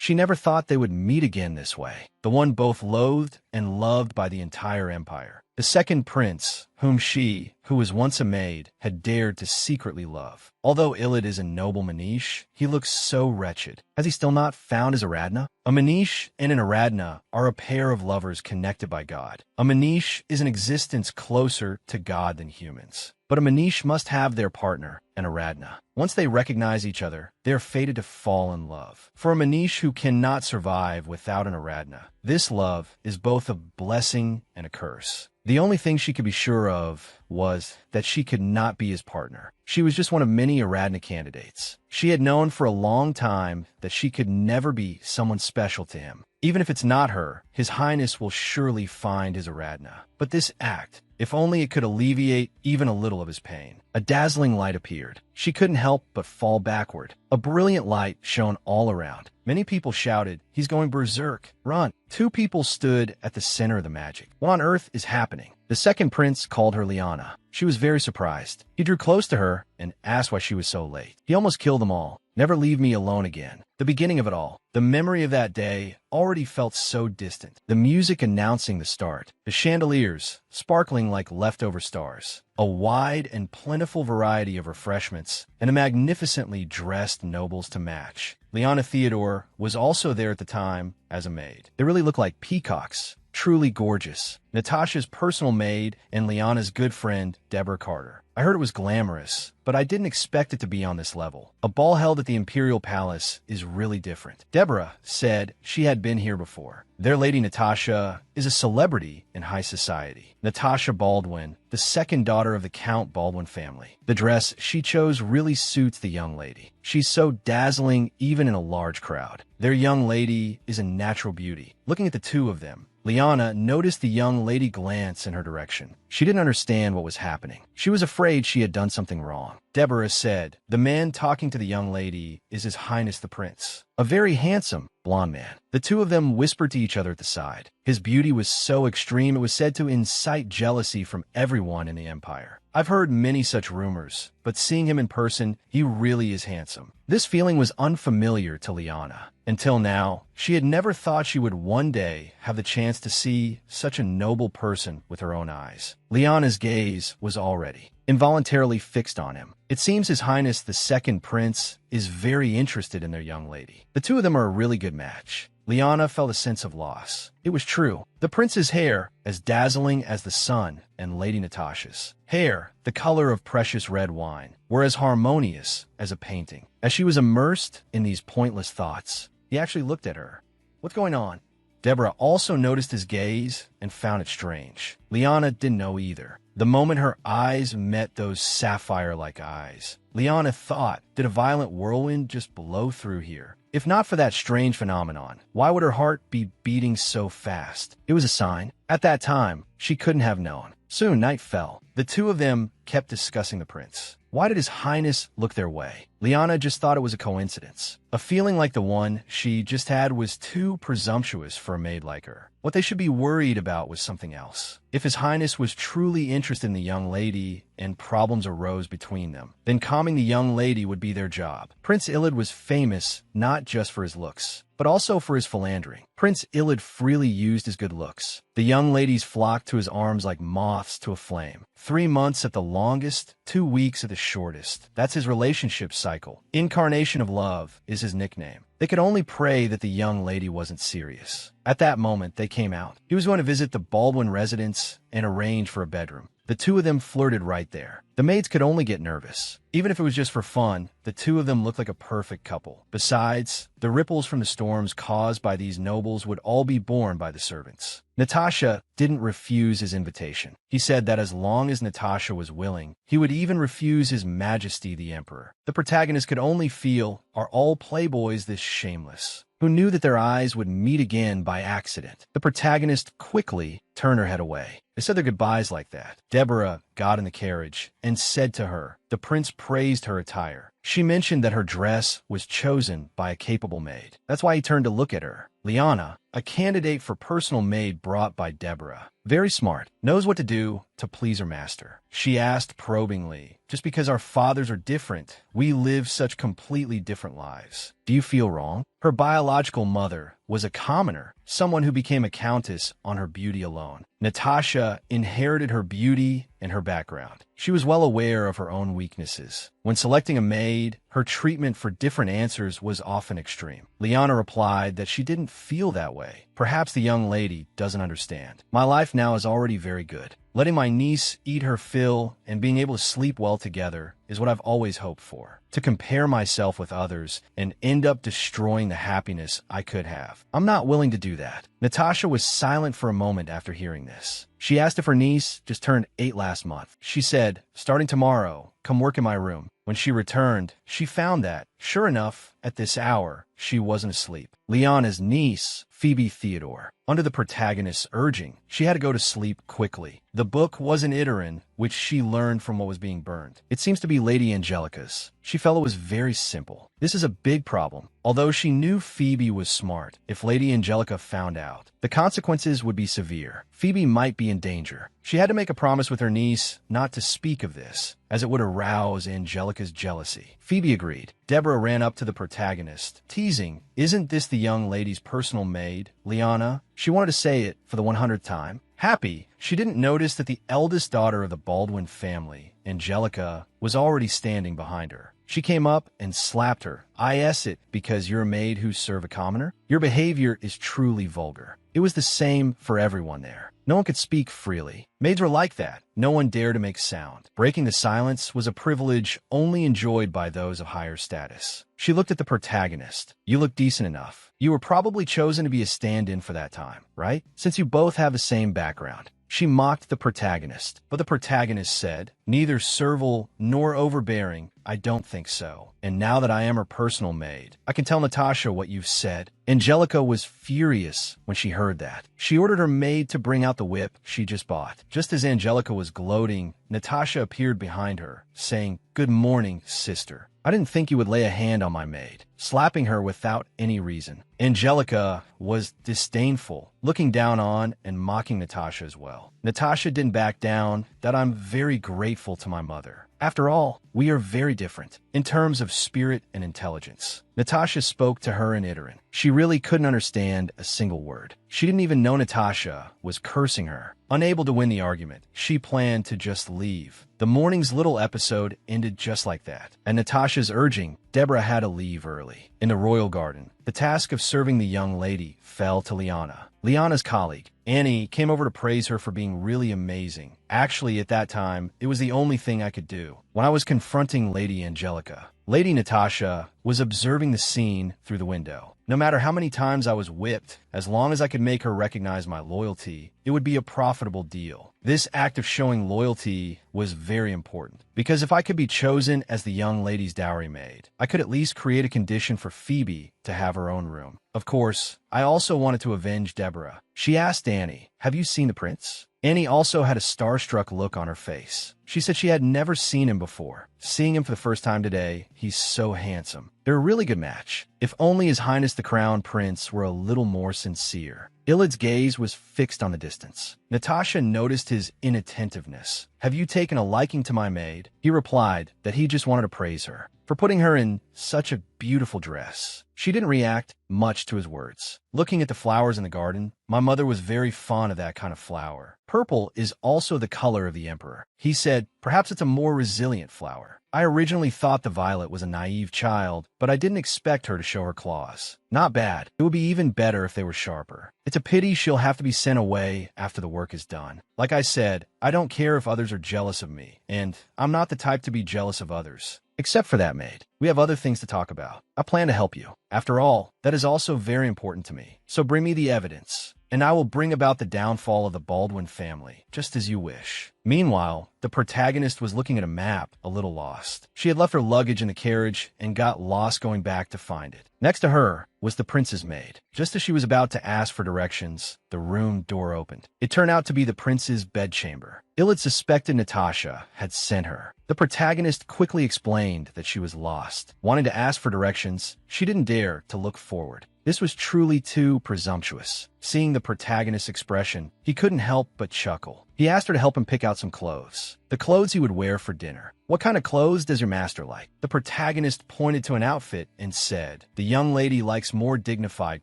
She never thought they would meet again this way, the one both loathed and loved by the entire empire. The second prince, whom she, who was once a maid, had dared to secretly love. Although Ilid is a noble Manish, he looks so wretched. Has he still not found his Aradhana? A Manish and an Aradhana are a pair of lovers connected by God. A Manish is an existence closer to God than humans. But a Manish must have their partner, an Aradhana. Once they recognize each other, they are fated to fall in love. For a Manish who cannot survive without an Aradhana, this love is both a blessing and a curse. The only thing she could be sure of was that she could not be his partner. She was just one of many Aradhana candidates. She had known for a long time that she could never be someone special to him. Even if it's not her, His Highness will surely find his Aradhana. But this act, if only it could alleviate even a little of his pain. A dazzling light appeared. She couldn't help but fall backward. A brilliant light shone all around. Many people shouted, "He's going berserk! Run!" 2 people stood at the center of the magic. What on earth is happening? The second prince called her Liana. She was very surprised. He drew close to her and asked why she was so late. He almost killed them all. Never leave me alone again. The beginning of it all. The memory of that day already felt so distant. The music announcing the start. The chandeliers, sparkling like leftover stars. A wide and plentiful variety of refreshments, and a magnificently dressed nobles to match. Liana Theodore was also there at the time as a maid. They really looked like peacocks. Truly gorgeous. Natasha's personal maid and Liana's good friend, Deborah Carter. I heard it was glamorous, but I didn't expect it to be on this level. A ball held at the Imperial Palace is really different. Deborah said she had been here before. Their lady Natasha is a celebrity in high society. Natasha Baldwin, the second daughter of the Count Baldwin family. The dress she chose really suits the young lady. She's so dazzling even in a large crowd. Their young lady is a natural beauty. Looking at the 2 of them, Liana noticed the young lady glance in her direction. She didn't understand what was happening. She was afraid she had done something wrong. Deborah said, "The man talking to the young lady is His Highness the Prince, a very handsome, blonde man." The 2 of them whispered to each other at the side. His beauty was so extreme it was said to incite jealousy from everyone in the empire. I've heard many such rumors, but seeing him in person, he really is handsome. This feeling was unfamiliar to Liana. Until now, she had never thought she would one day have the chance to see such a noble person with her own eyes. Liana's gaze was already involuntarily fixed on him. It seems His Highness the second prince is very interested in their young lady. The 2 of them are a really good match. Liana felt a sense of loss. It was true. The prince's hair, as dazzling as the sun, and Lady Natasha's hair, the color of precious red wine, were as harmonious as a painting. As she was immersed in these pointless thoughts, he actually looked at her. "What's going on?" Deborah also noticed his gaze and found it strange. Liana didn't know either. The moment her eyes met those sapphire-like eyes, Liana thought, did a violent whirlwind just blow through here? If not for that strange phenomenon, why would her heart be beating so fast? It was a sign. At that time, she couldn't have known. Soon night fell. The 2 of them kept discussing the prince. Why did His Highness look their way? Liana just thought it was a coincidence. A feeling like the one she just had was too presumptuous for a maid like her. What they should be worried about was something else. If His Highness was truly interested in the young lady and problems arose between them, then calming the young lady would be their job. Prince Ilid was famous not just for his looks, but also for his philandering. Prince Ilid freely used his good looks. The young ladies flocked to his arms like moths to a flame. 3 months at the longest, 2 weeks at the shortest. That's his relationship cycle. Incarnation of love is his nickname. They could only pray that the young lady wasn't serious. At that moment, they came out. He was going to visit the Baldwin residence and arrange for a bedroom. The 2 of them flirted right there. The maids could only get nervous. Even if it was just for fun, the 2 of them looked like a perfect couple. Besides, the ripples from the storms caused by these nobles would all be borne by the servants. Natasha didn't refuse his invitation. He said that as long as Natasha was willing, he would even refuse His Majesty the Emperor. The protagonist could only feel, are all playboys this shameless? Who knew that their eyes would meet again by accident? The protagonist quickly turned her head away. They said their goodbyes like that. Deborah got in the carriage and said to her, the prince praised her attire. She mentioned that her dress was chosen by a capable maid. That's why he turned to look at her. Liana, a candidate for personal maid brought by Deborah. Very smart, knows what to do to please her master. She asked probingly, just because our fathers are different, we live such completely different lives. Do you feel wrong? Her biological mother was a commoner, someone who became a countess on her beauty alone. Natasha inherited her beauty and her background. She was well aware of her own weaknesses. When selecting a maid, her treatment for different answers was often extreme. Liana replied that she didn't feel that way. Perhaps the young lady doesn't understand. My life now is already very good. Letting my niece eat her fill and being able to sleep well together is what I've always hoped for. To compare myself with others and end up destroying the happiness I could have. I'm not willing to do that. Natasha was silent for a moment after hearing this. She asked if her niece just turned 8 last month. She said, starting tomorrow, come work in my room. When she returned, she found that, sure enough, at this hour, she wasn't asleep. Liana's niece, Phoebe Theodore, under the protagonist's urging, she had to go to sleep quickly. The book was an iteran, which she learned from what was being burned. It seems to be Lady Angelica's. She felt it was very simple. This is a big problem. Although she knew Phoebe was smart, if Lady Angelica found out, the consequences would be severe. Phoebe might be in danger. She had to make a promise with her niece not to speak of this, as it would arouse Angelica's jealousy. Phoebe agreed. Deborah ran up to the protagonist, teasing, "Isn't this the young lady's personal maid, Liana?" She wanted to say it for the 100th time. Happy, she didn't notice that the eldest daughter of the Baldwin family, Angelica, was already standing behind her. She came up and slapped her. "I s it because you're a maid who serve a commoner? Your behavior is truly vulgar." It was the same for everyone there. No one could speak freely. Maids were like that. No one dared to make sound. Breaking the silence was a privilege only enjoyed by those of higher status. She looked at the protagonist. "You look decent enough. You were probably chosen to be a stand-in for that time, right? Since you both have the same background." She mocked the protagonist, but the protagonist said, "Neither servile nor overbearing, I don't think so. And now that I am her personal maid, I can tell Natasha what you've said." Angelica was furious when she heard that. She ordered her maid to bring out the whip she just bought. Just as Angelica was gloating, Natasha appeared behind her, saying, "Good morning, sister. I didn't think you would lay a hand on my maid," slapping her without any reason. Angelica was disdainful, looking down on and mocking Natasha as well. Natasha didn't back down. "That I'm very grateful to my mother. After all, we are very different in terms of spirit and intelligence." Natasha spoke to her in iteran. She really couldn't understand a single word. She didn't even know Natasha was cursing her. Unable to win the argument, she planned to just leave. The morning's little episode ended just like that. At Natasha's urging, Deborah had to leave early. In the royal garden, the task of serving the young lady fell to Liana. Liana's colleague, Annie, came over to praise her for being really amazing. Actually, at that time, it was the only thing I could do. When I was confronting Lady Angelica, Lady Natasha was observing the scene through the window. No matter how many times I was whipped, as long as I could make her recognize my loyalty, it would be a profitable deal. This act of showing loyalty was very important, because if I could be chosen as the young lady's dowry maid, I could at least create a condition for Phoebe to have her own room. Of course, I also wanted to avenge Deborah. She asked Annie, "Have you seen the prince?" Annie also had a starstruck look on her face. She said she had never seen him before. Seeing him for the first time today, he's so handsome. They're a really good match. If only His Highness the Crown Prince were a little more sincere. Ilad's gaze was fixed on the distance. Natasha noticed his inattentiveness. "Have you taken a liking to my maid?" He replied that he just wanted to praise her for putting her in such a beautiful dress. She didn't react much to his words. Looking at the flowers in the garden, my mother was very fond of that kind of flower. Purple is also the color of the emperor. He said, "Perhaps it's a more resilient flower." I originally thought the violet was a naive child, but I didn't expect her to show her claws. Not bad. It would be even better if they were sharper. It's a pity she'll have to be sent away after the work is done. Like I said, I don't care if others are jealous of me, and I'm not the type to be jealous of others. Except for that, maid. We have other things to talk about. I plan to help you. After all, that is also very important to me. So bring me the evidence, and I will bring about the downfall of the Baldwin family, just as you wish. Meanwhile, the protagonist was looking at a map, a little lost. She had left her luggage in the carriage and got lost going back to find it. Next to her was the prince's maid. Just as she was about to ask for directions, the room door opened. It turned out to be the prince's bedchamber. Ilad suspected Natasha had sent her. The protagonist quickly explained that she was lost. Wanting to ask for directions, she didn't dare to look forward. This was truly too presumptuous. Seeing the protagonist's expression, he couldn't help but chuckle. He asked her to help him pick out some clothes. The clothes he would wear for dinner. What kind of clothes does your master like? The protagonist pointed to an outfit and said, the young lady likes more dignified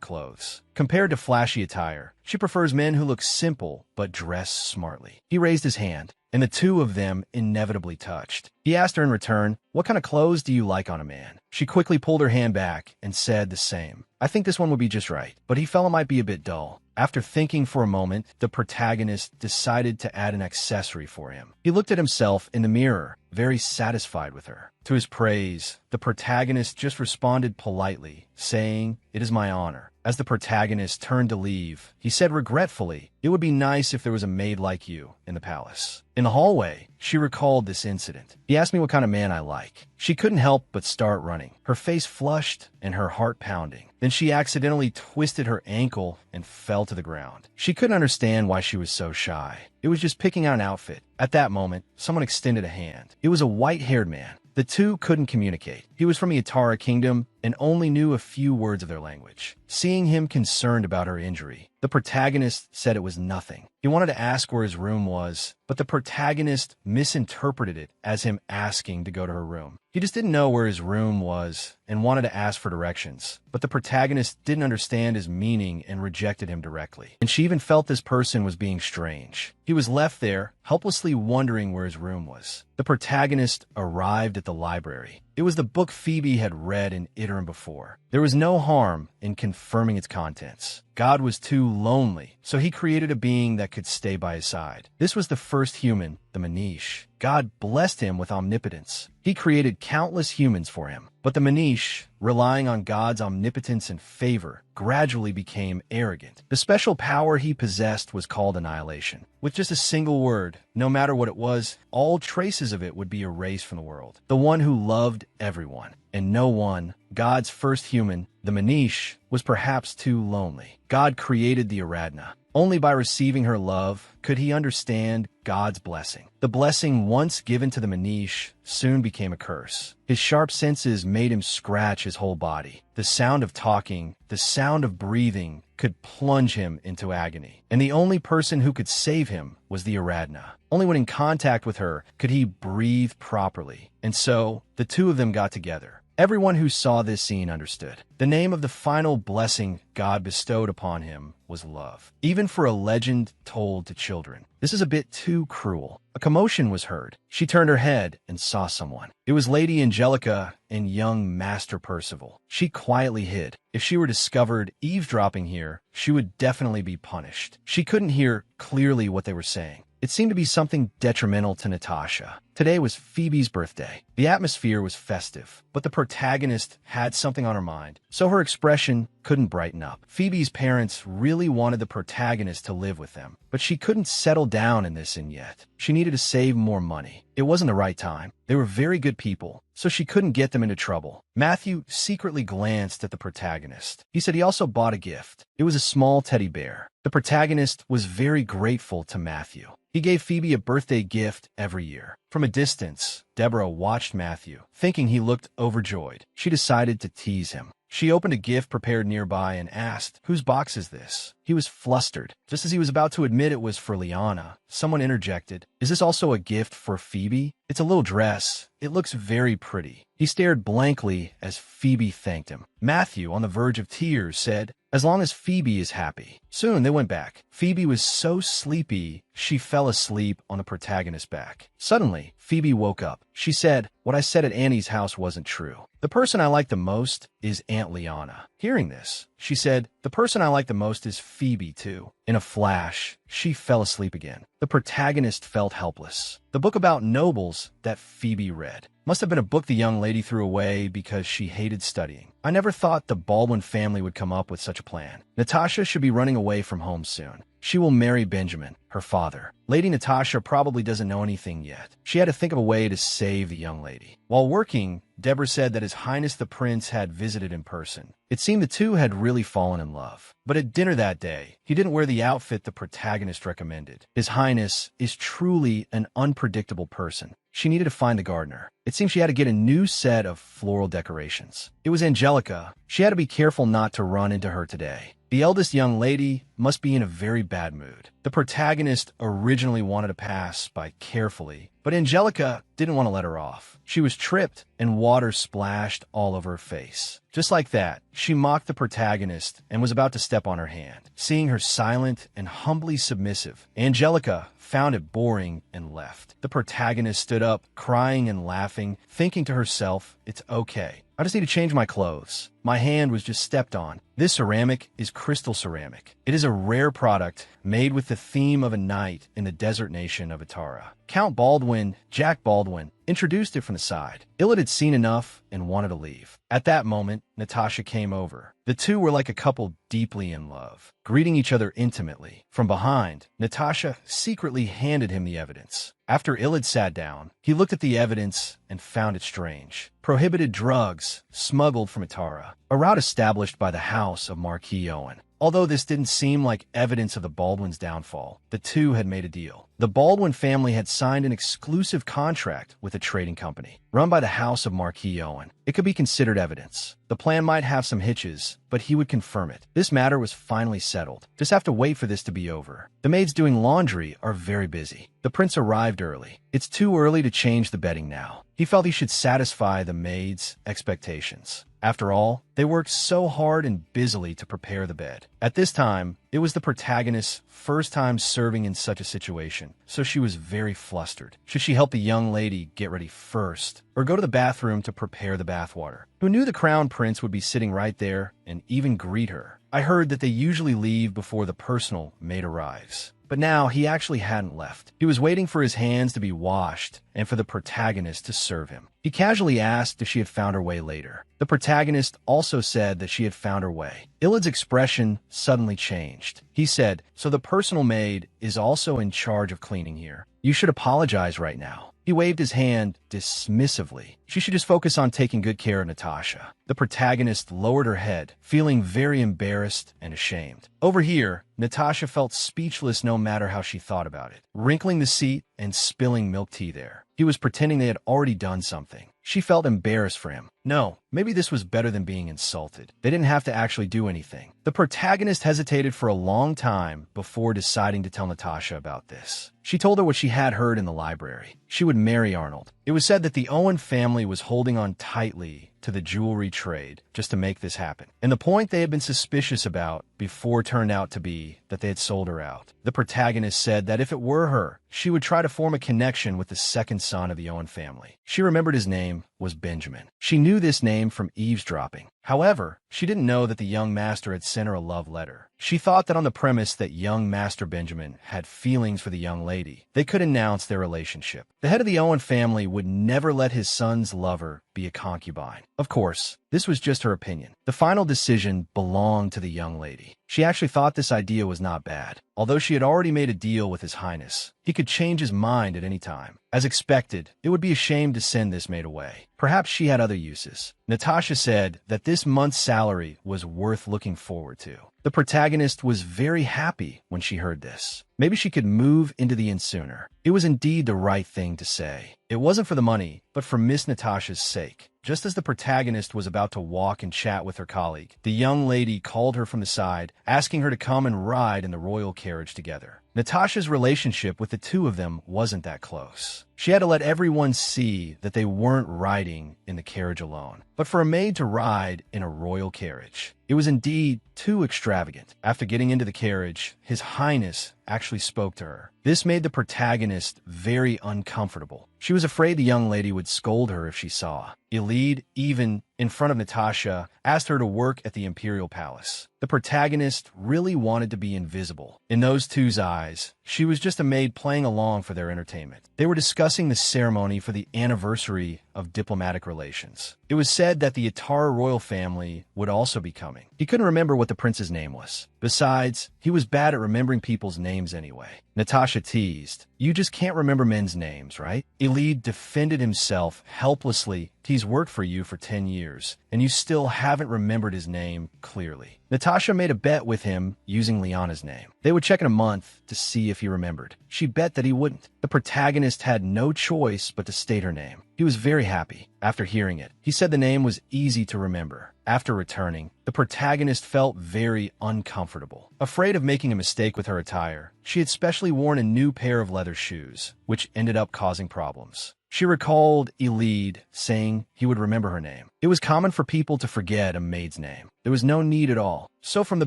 clothes. Compared to flashy attire, she prefers men who look simple but dress smartly. He raised his hand, and the two of them inevitably touched. He asked her in return, what kind of clothes do you like on a man? She quickly pulled her hand back and said the same. I think this one would be just right, but he felt it might be a bit dull. After thinking for a moment, the protagonist decided to add an accessory for him. He looked at himself in the mirror, very satisfied with her. To his praise, the protagonist just responded politely, saying, it is my honor. As the protagonist turned to leave, he said regretfully, it would be nice if there was a maid like you in the palace. In the hallway, she recalled this incident. He asked me what kind of man I like. She couldn't help but start running, her face flushed and her heart pounding. Then she accidentally twisted her ankle and fell to the ground. She couldn't understand why she was so shy. It was just picking out an outfit. At that moment, someone extended a hand. It was a white-haired man. The two couldn't communicate. He was from the Atara kingdom and only knew a few words of their language. Seeing him concerned about her injury, the protagonist said it was nothing. He wanted to ask where his room was, but the protagonist misinterpreted it as him asking to go to her room. He just didn't know where his room was and wanted to ask for directions, but the protagonist didn't understand his meaning and rejected him directly. And she even felt this person was being strange. He was left there, helplessly wondering where his room was. The protagonist arrived at the library. It was the book Phoebe had read in Iterum before. There was no harm in confirming its contents. God was too lonely, so he created a being that could stay by his side. This was the first human, the Manish. God blessed him with omnipotence. He created countless humans for him. But the Manish, relying on God's omnipotence and favor, gradually became arrogant. The special power he possessed was called annihilation. With just a single word, no matter what it was, all traces of it would be erased from the world. The one who loved everyone, and no one, God's first human, the Manish, was perhaps too lonely. God created the Aradhana. Only by receiving her love could he understand God's blessing. The blessing once given to the Manish soon became a curse. His sharp senses made him scratch his whole body. The sound of talking, the sound of breathing could plunge him into agony. And the only person who could save him was the Aradhana. Only when in contact with her could he breathe properly. And so, the two of them got together. Everyone who saw this scene understood. The name of the final blessing God bestowed upon him was love, even for a legend told to children. This is a bit too cruel. A commotion was heard. She turned her head and saw someone. It was Lady Angelica and young Master Percival. She quietly hid. If she were discovered eavesdropping here, she would definitely be punished. She couldn't hear clearly what they were saying. It seemed to be something detrimental to Natasha. Today was Phoebe's birthday. The atmosphere was festive, but the protagonist had something on her mind, so her expression couldn't brighten up. Phoebe's parents really wanted the protagonist to live with them, but she couldn't settle down in this and yet. She needed to save more money. It wasn't the right time. They were very good people, so she couldn't get them into trouble. Matthew secretly glanced at the protagonist. He said he also bought a gift. It was a small teddy bear. The protagonist was very grateful to Matthew. He gave Phoebe a birthday gift every year. From a distance, Deborah watched Matthew, thinking he looked overjoyed. She decided to tease him. She opened a gift prepared nearby and asked, "Whose box is this?" He was flustered. Just as he was about to admit it was for Liana, someone interjected, "Is this also a gift for Phoebe? It's a little dress. It looks very pretty." He stared blankly as Phoebe thanked him. Matthew, on the verge of tears, said, "As long as Phoebe is happy." Soon they went back. Phoebe was so sleepy, she fell asleep on the protagonist's back. Suddenly, Phoebe woke up. She said, "What I said at Annie's house wasn't true. The person I like the most is Aunt Liana." Hearing this, she said, "The person I like the most is Phoebe, too." In a flash, she fell asleep again. The protagonist felt helpless. The book about nobles that Phoebe read must have been a book the young lady threw away because she hated studying. I never thought the Baldwin family would come up with such a plan. Natasha should be running away from home soon. She will marry Benjamin, her father. Lady Natasha probably doesn't know anything yet. She had to think of a way to save the young lady. While working, Deborah said that His Highness the Prince had visited in person. It seemed the two had really fallen in love. But at dinner that day, he didn't wear the outfit the protagonist recommended. His Highness is truly an unpredictable person. she needed to find the gardener. It seemed she had to get a new set of floral decorations. It was Angelica. She had to be careful not to run into her today. The eldest young lady must be in a very bad mood. The protagonist originally wanted to pass by carefully, but Angelica didn't want to let her off. She was tripped and water splashed all over her face. Just like that, she mocked the protagonist and was about to step on her hand. Seeing her silent and humbly submissive, Angelica found it boring and left. The protagonist stood up, crying and laughing, thinking to herself, "It's okay. I just need to change my clothes. My hand was just stepped on." This ceramic is crystal ceramic. It is a rare product made with the theme of a night in the desert nation of Atara. Count Baldwin, Jack Baldwin, introduced it from the side. Illid had seen enough and wanted to leave. At that moment, Natasha came over. The two were like a couple deeply in love, greeting each other intimately. From behind, Natasha secretly handed him the evidence. After Illid sat down, he looked at the evidence and found it strange. Prohibited drugs smuggled from Atara, a route established by the house of Marquis Owen. Although this didn't seem like evidence of the Baldwins' downfall, the two had made a deal. The Baldwin family had signed an exclusive contract with a trading company run by the house of Marquis Owen. It could be considered evidence. The plan might have some hitches, but he would confirm it. This matter was finally settled. Just have to wait for this to be over. The maids doing laundry are very busy. The prince arrived early. It's too early to change the bedding now. He felt he should satisfy the maids' expectations. After all, they worked so hard and busily to prepare the bed. At this time, it was the protagonist's first time serving in such a situation, so she was very flustered. Should she help the young lady get ready first, or go to the bathroom to prepare the bathwater? Who knew the crown prince would be sitting right there and even greet her? I heard that they usually leave before the personal maid arrives. But now he actually hadn't left. He was waiting for his hands to be washed and for the protagonist to serve him. He casually asked if she had found her way later. The protagonist also said that she had found her way. Illid's expression suddenly changed. He said, "So the personal maid is also in charge of cleaning here. You should apologize right now." He waved his hand dismissively. She should just focus on taking good care of Natasha. The protagonist lowered her head, feeling very embarrassed and ashamed. Over here, Natasha felt speechless no matter how she thought about it, wrinkling the seat and spilling milk tea there. He was pretending they had already done something. She felt embarrassed for him. No, maybe this was better than being insulted. They didn't have to actually do anything. The protagonist hesitated for a long time before deciding to tell Natasha about this. She told her what she had heard in the library. She would marry Arnold. It was said that the Owen family was holding on tightly to the jewelry trade just to make this happen. And the point they had been suspicious about before turned out to be that they had sold her out. The protagonist said that if it were her, she would try to form a connection with the second son of the Owen family. She remembered his name was Benjamin. She knew this name from eavesdropping. However, she didn't know that the young master had sent her a love letter. She thought that on the premise that young Master Benjamin had feelings for the young lady, they could announce their relationship. The head of the Owen family would never let his son's lover be a concubine. Of course, this was just her opinion. The final decision belonged to the young lady. She actually thought this idea was not bad. Although she had already made a deal with His Highness, he could change his mind at any time. As expected, it would be a shame to send this maid away. Perhaps she had other uses. Natasha said that this month's salary was worth looking forward to. The protagonist was very happy when she heard this. Maybe she could move into the inn sooner. It was indeed the right thing to say. It wasn't for the money, but for Miss Natasha's sake. Just as the protagonist was about to walk and chat with her colleague, the young lady called her from the side, asking her to come and ride in the royal carriage together. Natasha's relationship with the two of them wasn't that close. She had to let everyone see that they weren't riding in the carriage alone. But for a maid to ride in a royal carriage, it was indeed too extravagant. After getting into the carriage, His Highness actually spoke to her. This made the protagonist very uncomfortable. She was afraid the young lady would scold her if she saw. Ilid, even in front of Natasha, asked her to work at the imperial palace. The protagonist really wanted to be invisible. In those two's eyes, she was just a maid playing along for their entertainment. They were discussing the ceremony for the anniversary of diplomatic relations. It was said that the Atara royal family would also be coming. He couldn't remember what the prince's name was. Besides, he was bad at remembering people's names anyway. Natasha teased, "You just can't remember men's names, right?" Ilid defended himself helplessly. "He's worked for you for 10 years. and you still haven't remembered his name clearly. Natasha made a bet with him using Liana's name. They would check in a month to see if he remembered. She bet that he wouldn't. The protagonist had no choice but to state her name. He was very happy after hearing it. He said the name was easy to remember. After returning, the protagonist felt very uncomfortable. Afraid of making a mistake with her attire, she had specially worn a new pair of leather shoes, which ended up causing problems. She recalled Elide saying he would remember her name. It was common for people to forget a maid's name. There was no need at all. So from the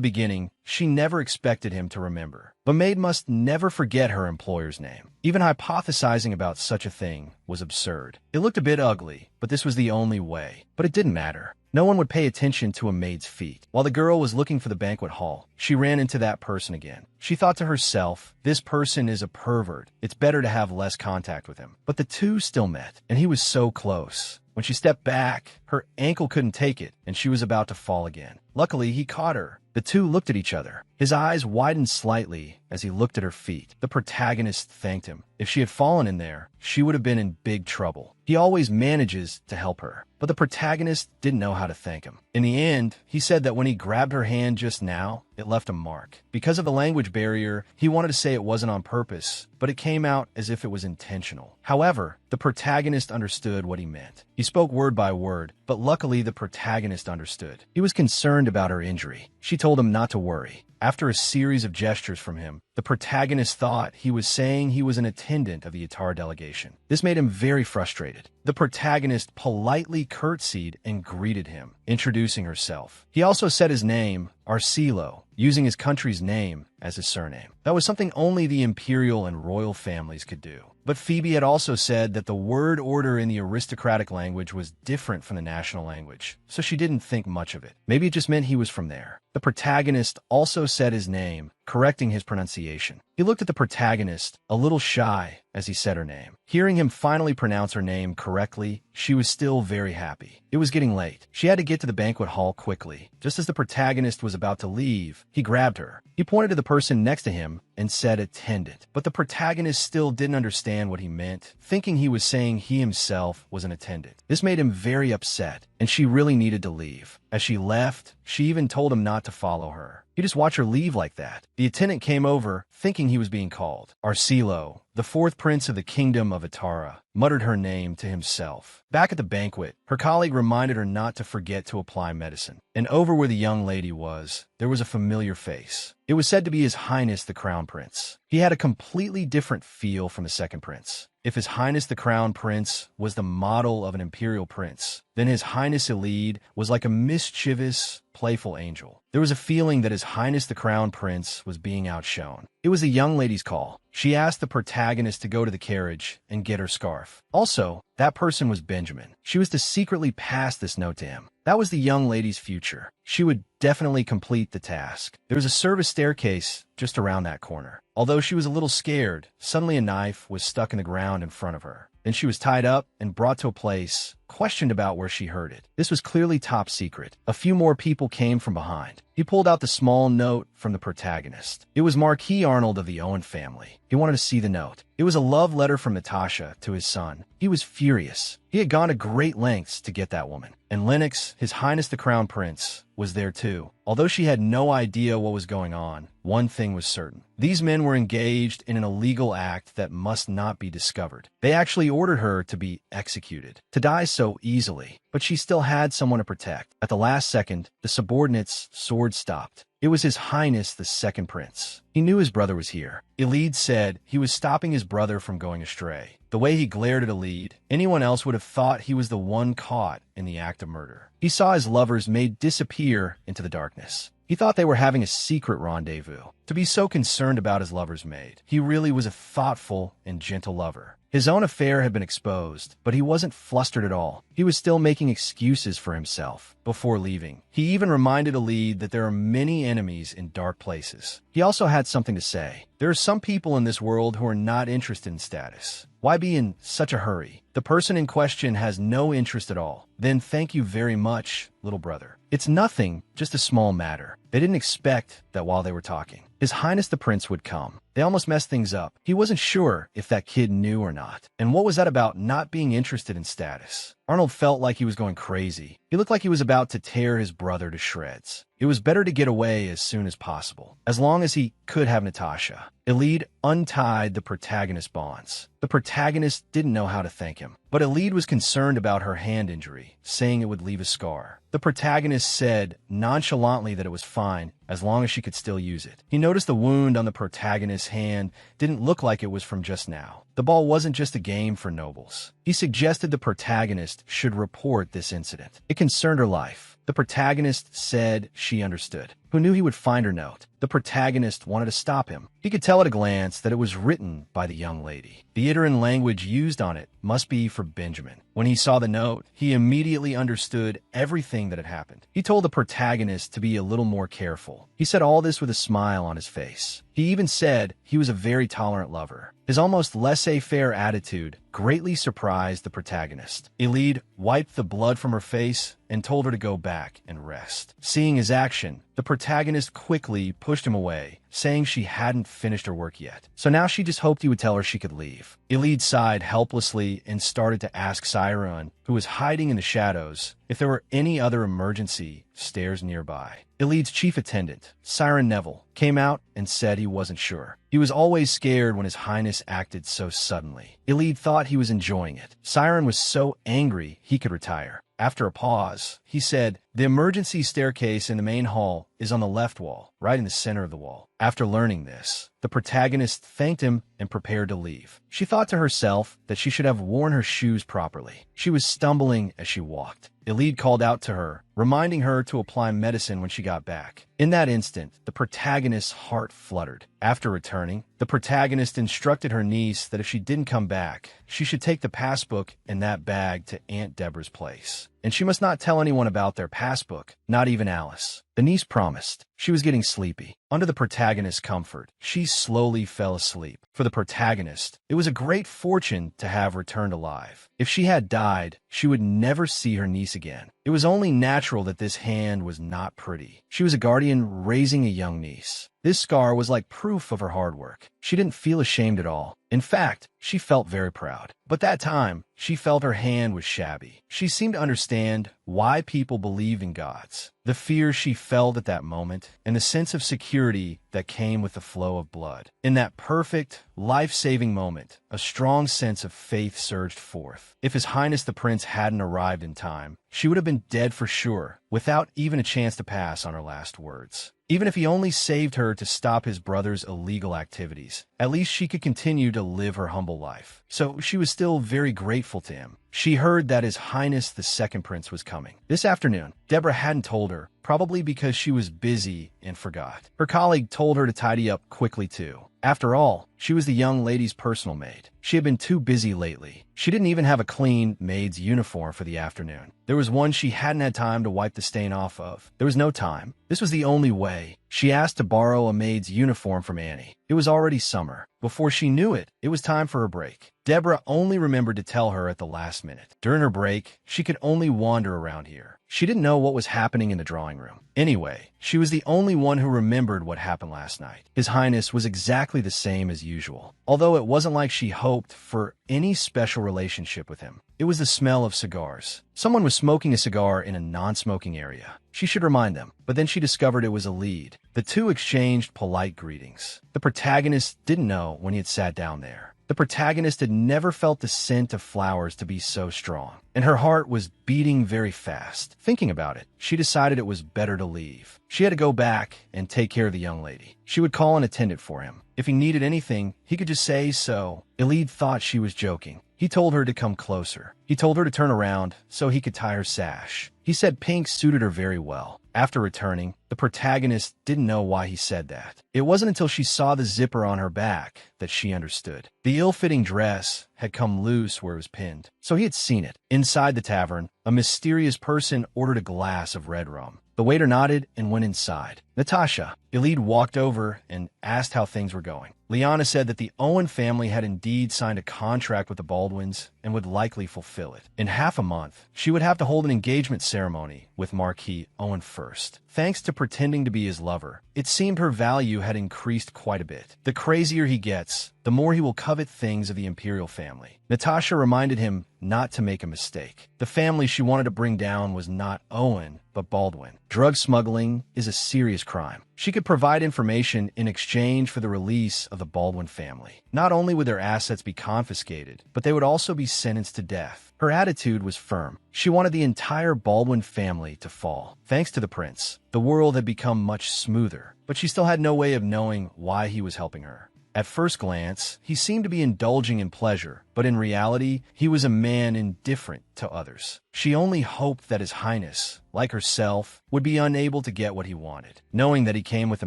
beginning, she never expected him to remember. But Maid must never forget her employer's name. Even hypothesizing about such a thing was absurd. It looked a bit ugly, but this was the only way. But it didn't matter. No one would pay attention to a maid's feet. While the girl was looking for the banquet hall, she ran into that person again. She thought to herself, this person is a pervert. It's better to have less contact with him. But the two still met, and he was so close. When she stepped back, her ankle couldn't take it, and she was about to fall again. Luckily, he caught her. The two looked at each other. His eyes widened slightly as he looked at her feet. The protagonist thanked him. If she had fallen in there, she would have been in big trouble. He always manages to help her, but the protagonist didn't know how to thank him. In the end, he said that when he grabbed her hand just now, it left a mark. Because of the language barrier, he wanted to say it wasn't on purpose, but it came out as if it was intentional. However, the protagonist understood what he meant. He spoke word by word, but luckily the protagonist understood. He was concerned about her injury. She told him not to worry. After a series of gestures from him, the protagonist thought he was saying he was an attendant of the Atar delegation. This made him very frustrated. The protagonist politely curtsied and greeted him, introducing herself. He also said his name, Arcelo, using his country's name as his surname. That was something only the imperial and royal families could do. But Phoebe had also said that the word order in the aristocratic language was different from the national language, so she didn't think much of it. Maybe it just meant he was from there. The protagonist also said his name, correcting his pronunciation. He looked at the protagonist, a little shy, as he said her name. Hearing him finally pronounce her name correctly, she was still very happy. It was getting late. She had to get to the banquet hall quickly. Just as the protagonist was about to leave, he grabbed her. He pointed to the person next to him and said attendant. But the protagonist still didn't understand what he meant, thinking he was saying he himself was an attendant. This made him very upset, and she really needed to leave. As she left, she even told him not to follow her. He just watched her leave like that. The attendant came over, thinking he was being called. Arcelo, the fourth prince of the kingdom of Atara, muttered her name to himself. Back at the banquet, her colleague reminded her not to forget to apply medicine. And over where the young lady was, there was a familiar face. It was said to be His Highness the Crown Prince. He had a completely different feel from the second prince. If His Highness the Crown Prince was the model of an imperial prince, then His Highness Elide was like a mischievous, playful angel. There was a feeling that His Highness the Crown Prince was being outshone. It was the young lady's call. She asked the protagonist to go to the carriage and get her scarf. Also, that person was Benjamin. She was to secretly pass this note to him. That was the young lady's future. She would definitely complete the task. There was a service staircase just around that corner. Although she was a little scared, suddenly a knife was stuck in the ground in front of her. Then she was tied up and brought to a place, questioned about where she heard it. This was clearly top secret. A few more people came from behind. He pulled out the small note from the protagonist. It was Marquis Arnold of the Owen family. He wanted to see the note. It was a love letter from Natasha to his son. He was furious. He had gone to great lengths to get that woman. And Lennox, His Highness the Crown Prince, was there too. Although she had no idea what was going on, one thing was certain. These men were engaged in an illegal act that must not be discovered. They actually ordered her to be executed, to die so easily. But she still had someone to protect. At the last second, the subordinate's sword stopped. It was His Highness the Second Prince. He knew his brother was here. Elide said he was stopping his brother from going astray. The way he glared at Elide, anyone else would have thought he was the one caught in the act of murder. He saw his lover's maid disappear into the darkness. He thought they were having a secret rendezvous. To be so concerned about his lover's maid, he really was a thoughtful and gentle lover. His own affair had been exposed, but he wasn't flustered at all. He was still making excuses for himself before leaving. He even reminded Elide that there are many enemies in dark places. He also had something to say. There are some people in this world who are not interested in status. Why be in such a hurry? The person in question has no interest at all. Then thank you very much, little brother. It's nothing, just a small matter. They didn't expect that while they were talking, His Highness the Prince would come. They almost messed things up. He wasn't sure if that kid knew or not. And what was that about not being interested in status? Arnold felt like he was going crazy. He looked like he was about to tear his brother to shreds. It was better to get away as soon as possible, as long as he could have Natasha. Elide untied the protagonist's bonds. The protagonist didn't know how to thank him, but Elide was concerned about her hand injury, saying it would leave a scar. The protagonist said nonchalantly that it was fine, as long as she could still use it. He noticed the wound on the protagonist's hand didn't look like it was from just now. The ball wasn't just a game for nobles. He suggested the protagonist should report this incident. It concerned her life. The protagonist said she understood. Who knew he would find her note? The protagonist wanted to stop him. He could tell at a glance that it was written by the young lady. The Iteran language used on it must be for Benjamin. When he saw the note, he immediately understood everything that had happened. He told the protagonist to be a little more careful. He said all this with a smile on his face. He even said he was a very tolerant lover. His almost laissez-faire attitude greatly surprised the protagonist. Elide wiped the blood from her face and told her to go back and rest. Seeing his action, the protagonist quickly pushed him away, saying she hadn't finished her work yet. So now she just hoped he would tell her she could leave. Elide sighed helplessly and started to ask Tyrant, who was hiding in the shadows, if there were any other emergency stairs nearby. Elide's chief attendant, Siren Neville, came out and said he wasn't sure. He was always scared when His Highness acted so suddenly. Elide thought he was enjoying it. Siren was so angry he could retire. After a pause, he said, "The emergency staircase in the main hall is on the left wall, right in the center of the wall." After learning this, the protagonist thanked him and prepared to leave. She thought to herself that she should have worn her shoes properly. She was stumbling as she walked. Elide called out to her, reminding her to apply medicine when she got back. In that instant, the protagonist's heart fluttered. After returning, the protagonist instructed her niece that if she didn't come back, she should take the passbook and that bag to Aunt Deborah's place. And she must not tell anyone about their passbook, not even Alice. The niece promised. She was getting sleepy. Under the protagonist's comfort, she slowly fell asleep. For the protagonist, it was a great fortune to have returned alive. If she had died, she would never see her niece again. It was only natural that this hand was not pretty. She was a guardian raising a young niece. This scar was like proof of her hard work. She didn't feel ashamed at all. In fact, she felt very proud. But that time, she felt her hand was shabby. She seemed to understand why people believed in gods. The fear she felt at that moment, and the sense of security that came with the flow of blood. In that perfect, life-saving moment, a strong sense of faith surged forth. If His Highness the Prince hadn't arrived in time, she would have been dead for sure, without even a chance to pass on her last words. Even if he only saved her to stop his brother's illegal activities, at least she could continue to live her humble life. So she was still very grateful to him. She heard that His Highness the Second Prince was coming. This afternoon, Deborah hadn't told her, probably because she was busy and forgot. Her colleague told her to tidy up quickly too. After all, she was the young lady's personal maid. She had been too busy lately. She didn't even have a clean maid's uniform for the afternoon. There was one she hadn't had time to wipe the stain off of. There was no time. This was the only way. She asked to borrow a maid's uniform from Annie. It was already summer. Before she knew it, it was time for her break. Deborah only remembered to tell her at the last minute. During her break, she could only wander around here. She didn't know what was happening in the drawing room. Anyway, she was the only one who remembered what happened last night. His Highness was exactly the same as usual, although it wasn't like she hoped for any special relationship with him. It was the smell of cigars. Someone was smoking a cigar in a non-smoking area. She should remind them, but then she discovered it was Elide. The two exchanged polite greetings. The protagonist didn't know when he had sat down there. The protagonist had never felt the scent of flowers to be so strong, and her heart was beating very fast. Thinking about it, she decided it was better to leave. She had to go back and take care of the young lady. She would call an attendant for him. If he needed anything, he could just say so. Elide thought she was joking. He told her to come closer. He told her to turn around so he could tie her sash. He said pink suited her very well. After returning, the protagonist didn't know why he said that. It wasn't until she saw the zipper on her back that she understood. The ill-fitting dress had come loose where it was pinned, so he had seen it. Inside the tavern, a mysterious person ordered a glass of red rum. The waiter nodded and went inside. Natasha. Elide walked over and asked how things were going. Liana said that the Owen family had indeed signed a contract with the Baldwins and would likely fulfill it. In half a month, she would have to hold an engagement ceremony with Marquis Owen first. Thanks to pretending to be his lover, it seemed her value had increased quite a bit. The crazier he gets, the more he will covet things of the imperial family. Natasha reminded him not to make a mistake. The family she wanted to bring down was not Owen, but Baldwin. Drug smuggling is a serious crime. She could provide information in exchange for the release of the Baldwin family. Not only would their assets be confiscated, but they would also be sentenced to death. Her attitude was firm. She wanted the entire Baldwin family to fall. Thanks to the prince, the world had become much smoother, but she still had no way of knowing why he was helping her. At first glance, he seemed to be indulging in pleasure, but in reality, he was a man indifferent to others. She only hoped that His Highness, like herself, would be unable to get what he wanted. Knowing that he came with a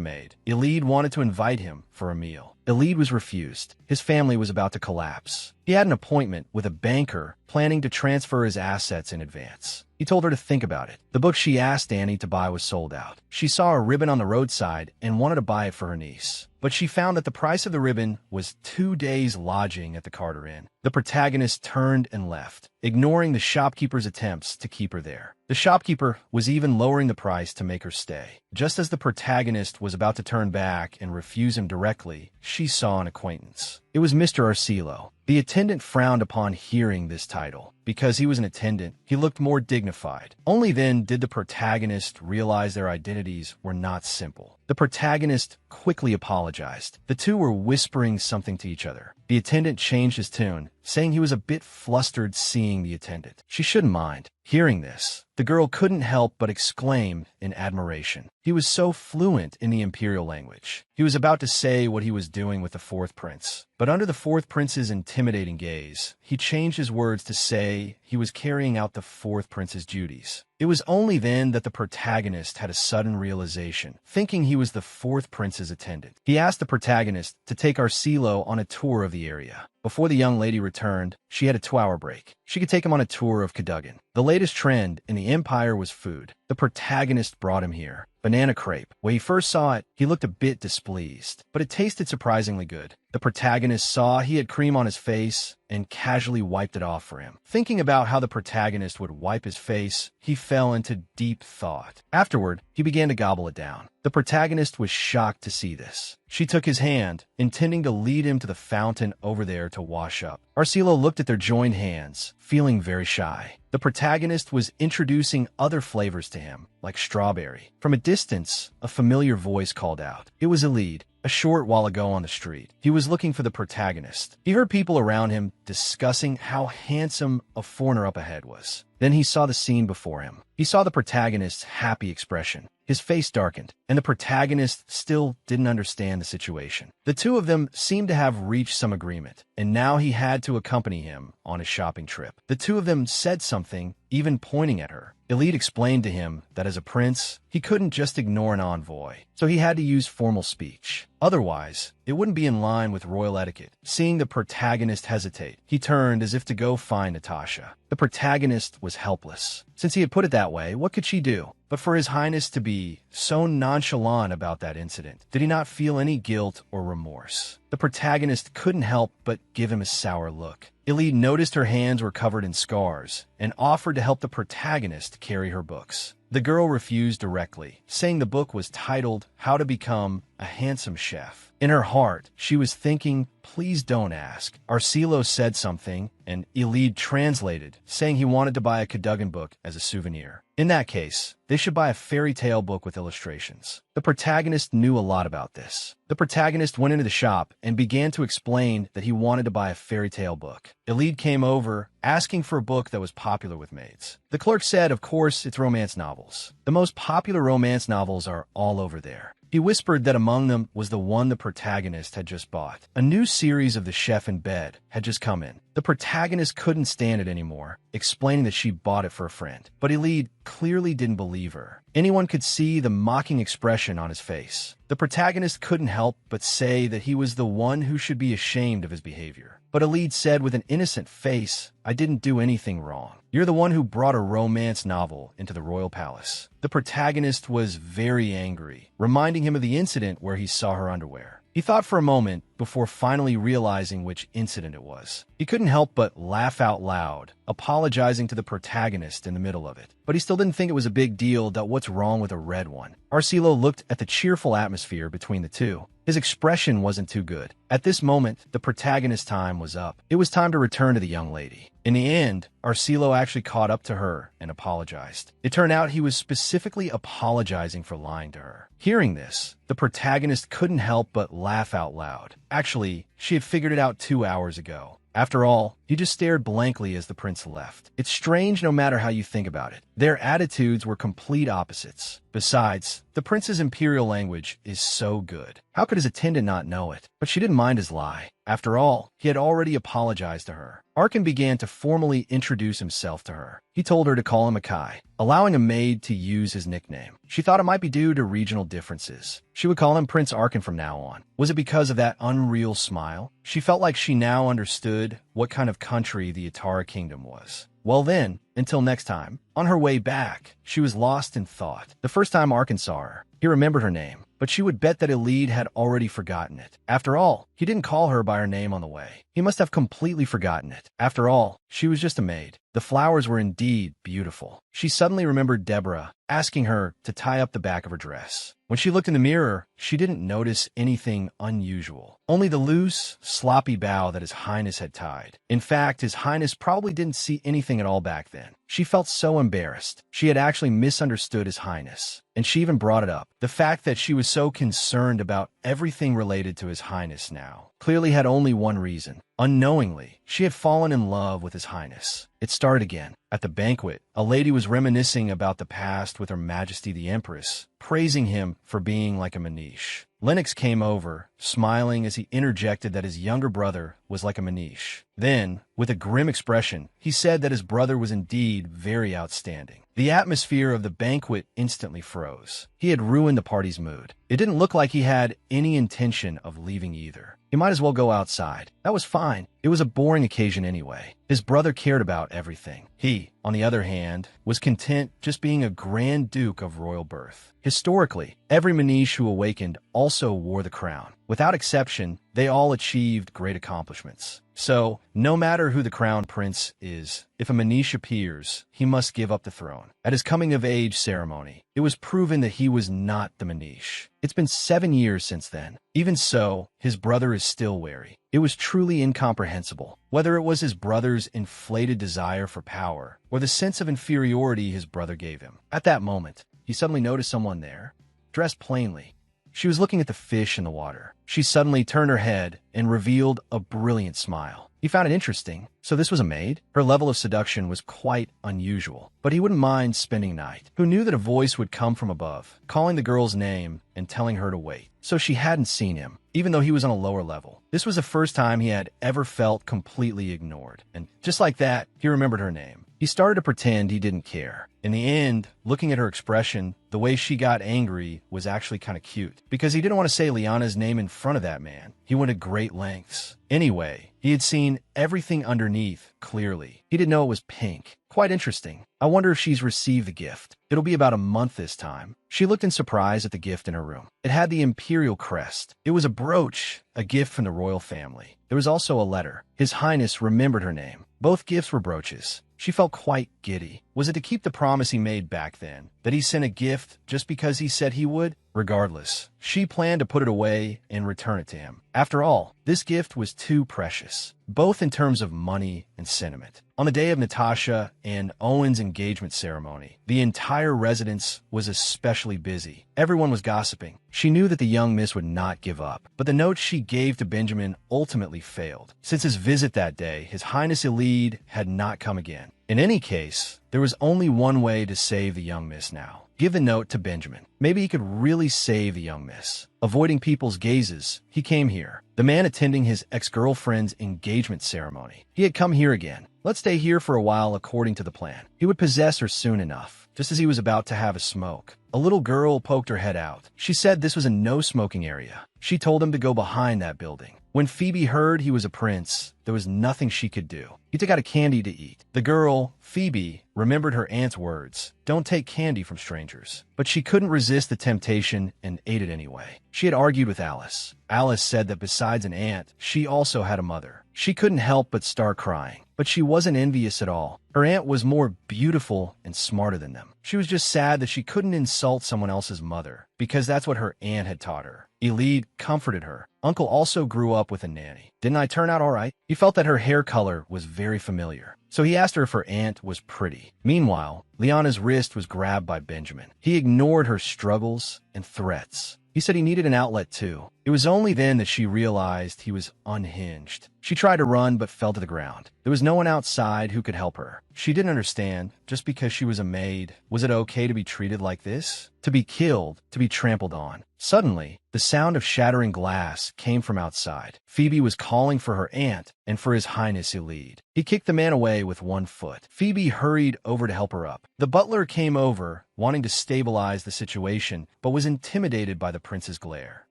maid, Elide wanted to invite him for a meal. Elide was refused. His family was about to collapse. He had an appointment with a banker planning to transfer his assets in advance. He told her to think about it. The book she asked Annie to buy was sold out. She saw a ribbon on the roadside and wanted to buy it for her niece. But she found that the price of the ribbon was 2 days' lodging at the Carter Inn. The protagonist turned and left, ignoring the shopkeeper's attempts to keep her there. The shopkeeper was even lowering the price to make her stay. Just as the protagonist was about to turn back and refuse him directly, she saw an acquaintance. It was Mr. Arcelo. The attendant frowned upon hearing this title. Because he was an attendant, he looked more dignified. Only then did the protagonist realize their identities were not simple. The protagonist quickly apologized. The two were whispering something to each other. The attendant changed his tune, saying he was a bit flustered seeing the attendant. She shouldn't mind. Hearing this, the girl couldn't help but exclaim in admiration. He was so fluent in the imperial language. He was about to say what he was doing with the fourth prince. But under the fourth prince's intimidating gaze, he changed his words to say he was carrying out the fourth prince's duties. It was only then that the protagonist had a sudden realization, thinking he was the fourth prince's attendant. He asked the protagonist to take Arcelo on a tour of the area. Before the young lady returned, she had a 2-hour break. She could take him on a tour of Cadogan. The latest trend in the empire was food. The protagonist brought him here. Banana crepe. When he first saw it, he looked a bit displeased, but it tasted surprisingly good. The protagonist saw he had cream on his face and casually wiped it off for him. Thinking about how the protagonist would wipe his face, he fell into deep thought. Afterward, he began to gobble it down. The protagonist was shocked to see this. She took his hand, intending to lead him to the fountain over there to wash up. Arcelo looked at their joined hands, feeling very shy. The protagonist was introducing other flavors to him, like strawberry. From a distance, a familiar voice called out. It was Elide. A short while ago on the street, he was looking for the protagonist. He heard people around him discussing how handsome a foreigner up ahead was. Then he saw the scene before him. He saw the protagonist's happy expression. His face darkened, and the protagonist still didn't understand the situation. The two of them seemed to have reached some agreement, and now he had to accompany him on a shopping trip. The two of them said something, even pointing at her. Elide explained to him that as a prince, he couldn't just ignore an envoy, so he had to use formal speech. Otherwise, it wouldn't be in line with royal etiquette. Seeing the protagonist hesitate, he turned as if to go find Natasha. The protagonist was helpless. Since he had put it that way, what could she do? But for His Highness to be so nonchalant about that incident, did he not feel any guilt or remorse? The protagonist couldn't help but give him a sour look. Elide noticed her hands were covered in scars and offered to help the protagonist carry her books. The girl refused directly, saying the book was titled How to Become a Handsome Chef. In her heart, she was thinking, please don't ask. Arcelo said something, and Elide translated, saying he wanted to buy a Cadogan book as a souvenir. In that case, they should buy a fairy tale book with illustrations. The protagonist knew a lot about this. The protagonist went into the shop and began to explain that he wanted to buy a fairy tale book. Elide came over, asking for a book that was popular with maids. The clerk said, of course, it's romance novels. The most popular romance novels are all over there. He whispered that among them was the one the protagonist had just bought. A new series of The Chef in Bed had just come in. The protagonist couldn't stand it anymore, explaining that she bought it for a friend. But Elide clearly didn't believe her. Anyone could see the mocking expression on his face. The protagonist couldn't help but say that he was the one who should be ashamed of his behavior. But Elide said with an innocent face, I didn't do anything wrong. You're the one who brought a romance novel into the royal palace. The protagonist was very angry, reminding him of the incident where he saw her underwear. He thought for a moment, before finally realizing which incident it was. He couldn't help but laugh out loud, apologizing to the protagonist in the middle of it. But he still didn't think it was a big deal that what's wrong with a red one. Arcelo looked at the cheerful atmosphere between the two. His expression wasn't too good. At this moment, the protagonist's time was up. It was time to return to the young lady. In the end, Arcelo actually caught up to her and apologized. It turned out he was specifically apologizing for lying to her. Hearing this, the protagonist couldn't help but laugh out loud. Actually, she had figured it out 2 hours ago. After all, he just stared blankly as the prince left. It's strange no matter how you think about it. Their attitudes were complete opposites. Besides, the prince's imperial language is so good. How could his attendant not know it? But she didn't mind his lie. After all, he had already apologized to her. Arkin began to formally introduce himself to her. He told her to call him Akai, allowing a maid to use his nickname. She thought it might be due to regional differences. She would call him Prince Arkin from now on. Was it because of that unreal smile? She felt like she now understood what kind of country the Atara Kingdom was. Well then, until next time. On her way back, she was lost in thought. The first time Arkin saw her, he remembered her name, but she would bet that Elide had already forgotten it. After all, he didn't call her by her name on the way. He must have completely forgotten it. After all, she was just a maid. The flowers were indeed beautiful. She suddenly remembered Deborah asking her to tie up the back of her dress. When she looked in the mirror, she didn't notice anything unusual. Only the loose, sloppy bow that His Highness had tied. In fact, His Highness probably didn't see anything at all back then. She felt so embarrassed. She had actually misunderstood His Highness. And she even brought it up. The fact that she was so concerned about everything related to His Highness now clearly had only one reason. Unknowingly, she had fallen in love with His Highness. It started again. At the banquet, a lady was reminiscing about the past with Her Majesty the Empress, praising him for being like a Manish. Lennox came over, smiling as he interjected that his younger brother was like a Manish. Then, with a grim expression, he said that his brother was indeed very outstanding. The atmosphere of the banquet instantly froze. He had ruined the party's mood. It didn't look like he had any intention of leaving either. He might as well go outside. That was fine. It was a boring occasion anyway. His brother cared about everything. He, on the other hand, was content just being a Grand Duke of royal birth. Historically, every Manish who awakened also wore the crown. Without exception, they all achieved great accomplishments. So, no matter who the crown prince is, if a Manish appears, he must give up the throne. At his coming-of-age ceremony, it was proven that he was not the Manish. It's been 7 years since then. Even so, his brother is still wary. It was truly incomprehensible. Whether it was his brother's inflated desire for power, or the sense of inferiority his brother gave him. At that moment, he suddenly noticed someone there, dressed plainly. She was looking at the fish in the water. She suddenly turned her head and revealed a brilliant smile. He found it interesting. So this was a maid? Her level of seduction was quite unusual, but he wouldn't mind spending night. Who knew that a voice would come from above, calling the girl's name and telling her to wait. So she hadn't seen him, even though he was on a lower level. This was the first time he had ever felt completely ignored. And just like that, he remembered her name. He started to pretend he didn't care. In the end, looking at her expression, the way she got angry was actually kind of cute. Because he didn't want to say Liana's name in front of that man. He went to great lengths. Anyway, he had seen everything underneath clearly. He didn't know it was pink. Quite interesting. I wonder if she's received the gift. It'll be about a month this time. She looked in surprise at the gift in her room. It had the imperial crest. It was a brooch, a gift from the royal family. There was also a letter. His Highness remembered her name. Both gifts were brooches. She felt quite giddy. Was it to keep the promise he made back then, that he sent a gift just because he said he would? Regardless, she planned to put it away and return it to him. After all, this gift was too precious, both in terms of money and sentiment. On the day of Natasha and Owen's engagement ceremony, the entire residence was especially busy. Everyone was gossiping. She knew that the young miss would not give up, but the note she gave to Benjamin ultimately failed. Since his visit that day, His Highness Elide had not come again. In any case, there was only one way to save the young miss now. Give the note to Benjamin. Maybe he could really save the young miss. Avoiding people's gazes, he came here. The man attending his ex-girlfriend's engagement ceremony. He had come here again. Let's stay here for a while according to the plan. He would possess her soon enough, just as he was about to have a smoke. A little girl poked her head out. She said this was a no-smoking area. She told him to go behind that building. When Phoebe heard he was a prince, there was nothing she could do. He took out a candy to eat. The girl, Phoebe, remembered her aunt's words, "Don't take candy from strangers." But she couldn't resist the temptation and ate it anyway. She had argued with Alice. Alice said that besides an aunt, she also had a mother. She couldn't help but start crying, but she wasn't envious at all. Her aunt was more beautiful and smarter than them. She was just sad that she couldn't insult someone else's mother, because that's what her aunt had taught her. Elide comforted her. Uncle also grew up with a nanny. "Didn't I turn out all right?" He felt that her hair color was very familiar, so he asked her if her aunt was pretty. Meanwhile, Liana's wrist was grabbed by Benjamin. He ignored her struggles and threats. He said he needed an outlet too. It was only then that she realized he was unhinged. She tried to run but fell to the ground. There was no one outside who could help her. She didn't understand, just because she was a maid, was it okay to be treated like this? To be killed, to be trampled on. Suddenly, the sound of shattering glass came from outside. Phoebe was calling for her aunt and for His Highness Elide. He kicked the man away with one foot. Phoebe hurried over to help her up. The butler came over, wanting to stabilize the situation, but was intimidated by the prince's glare.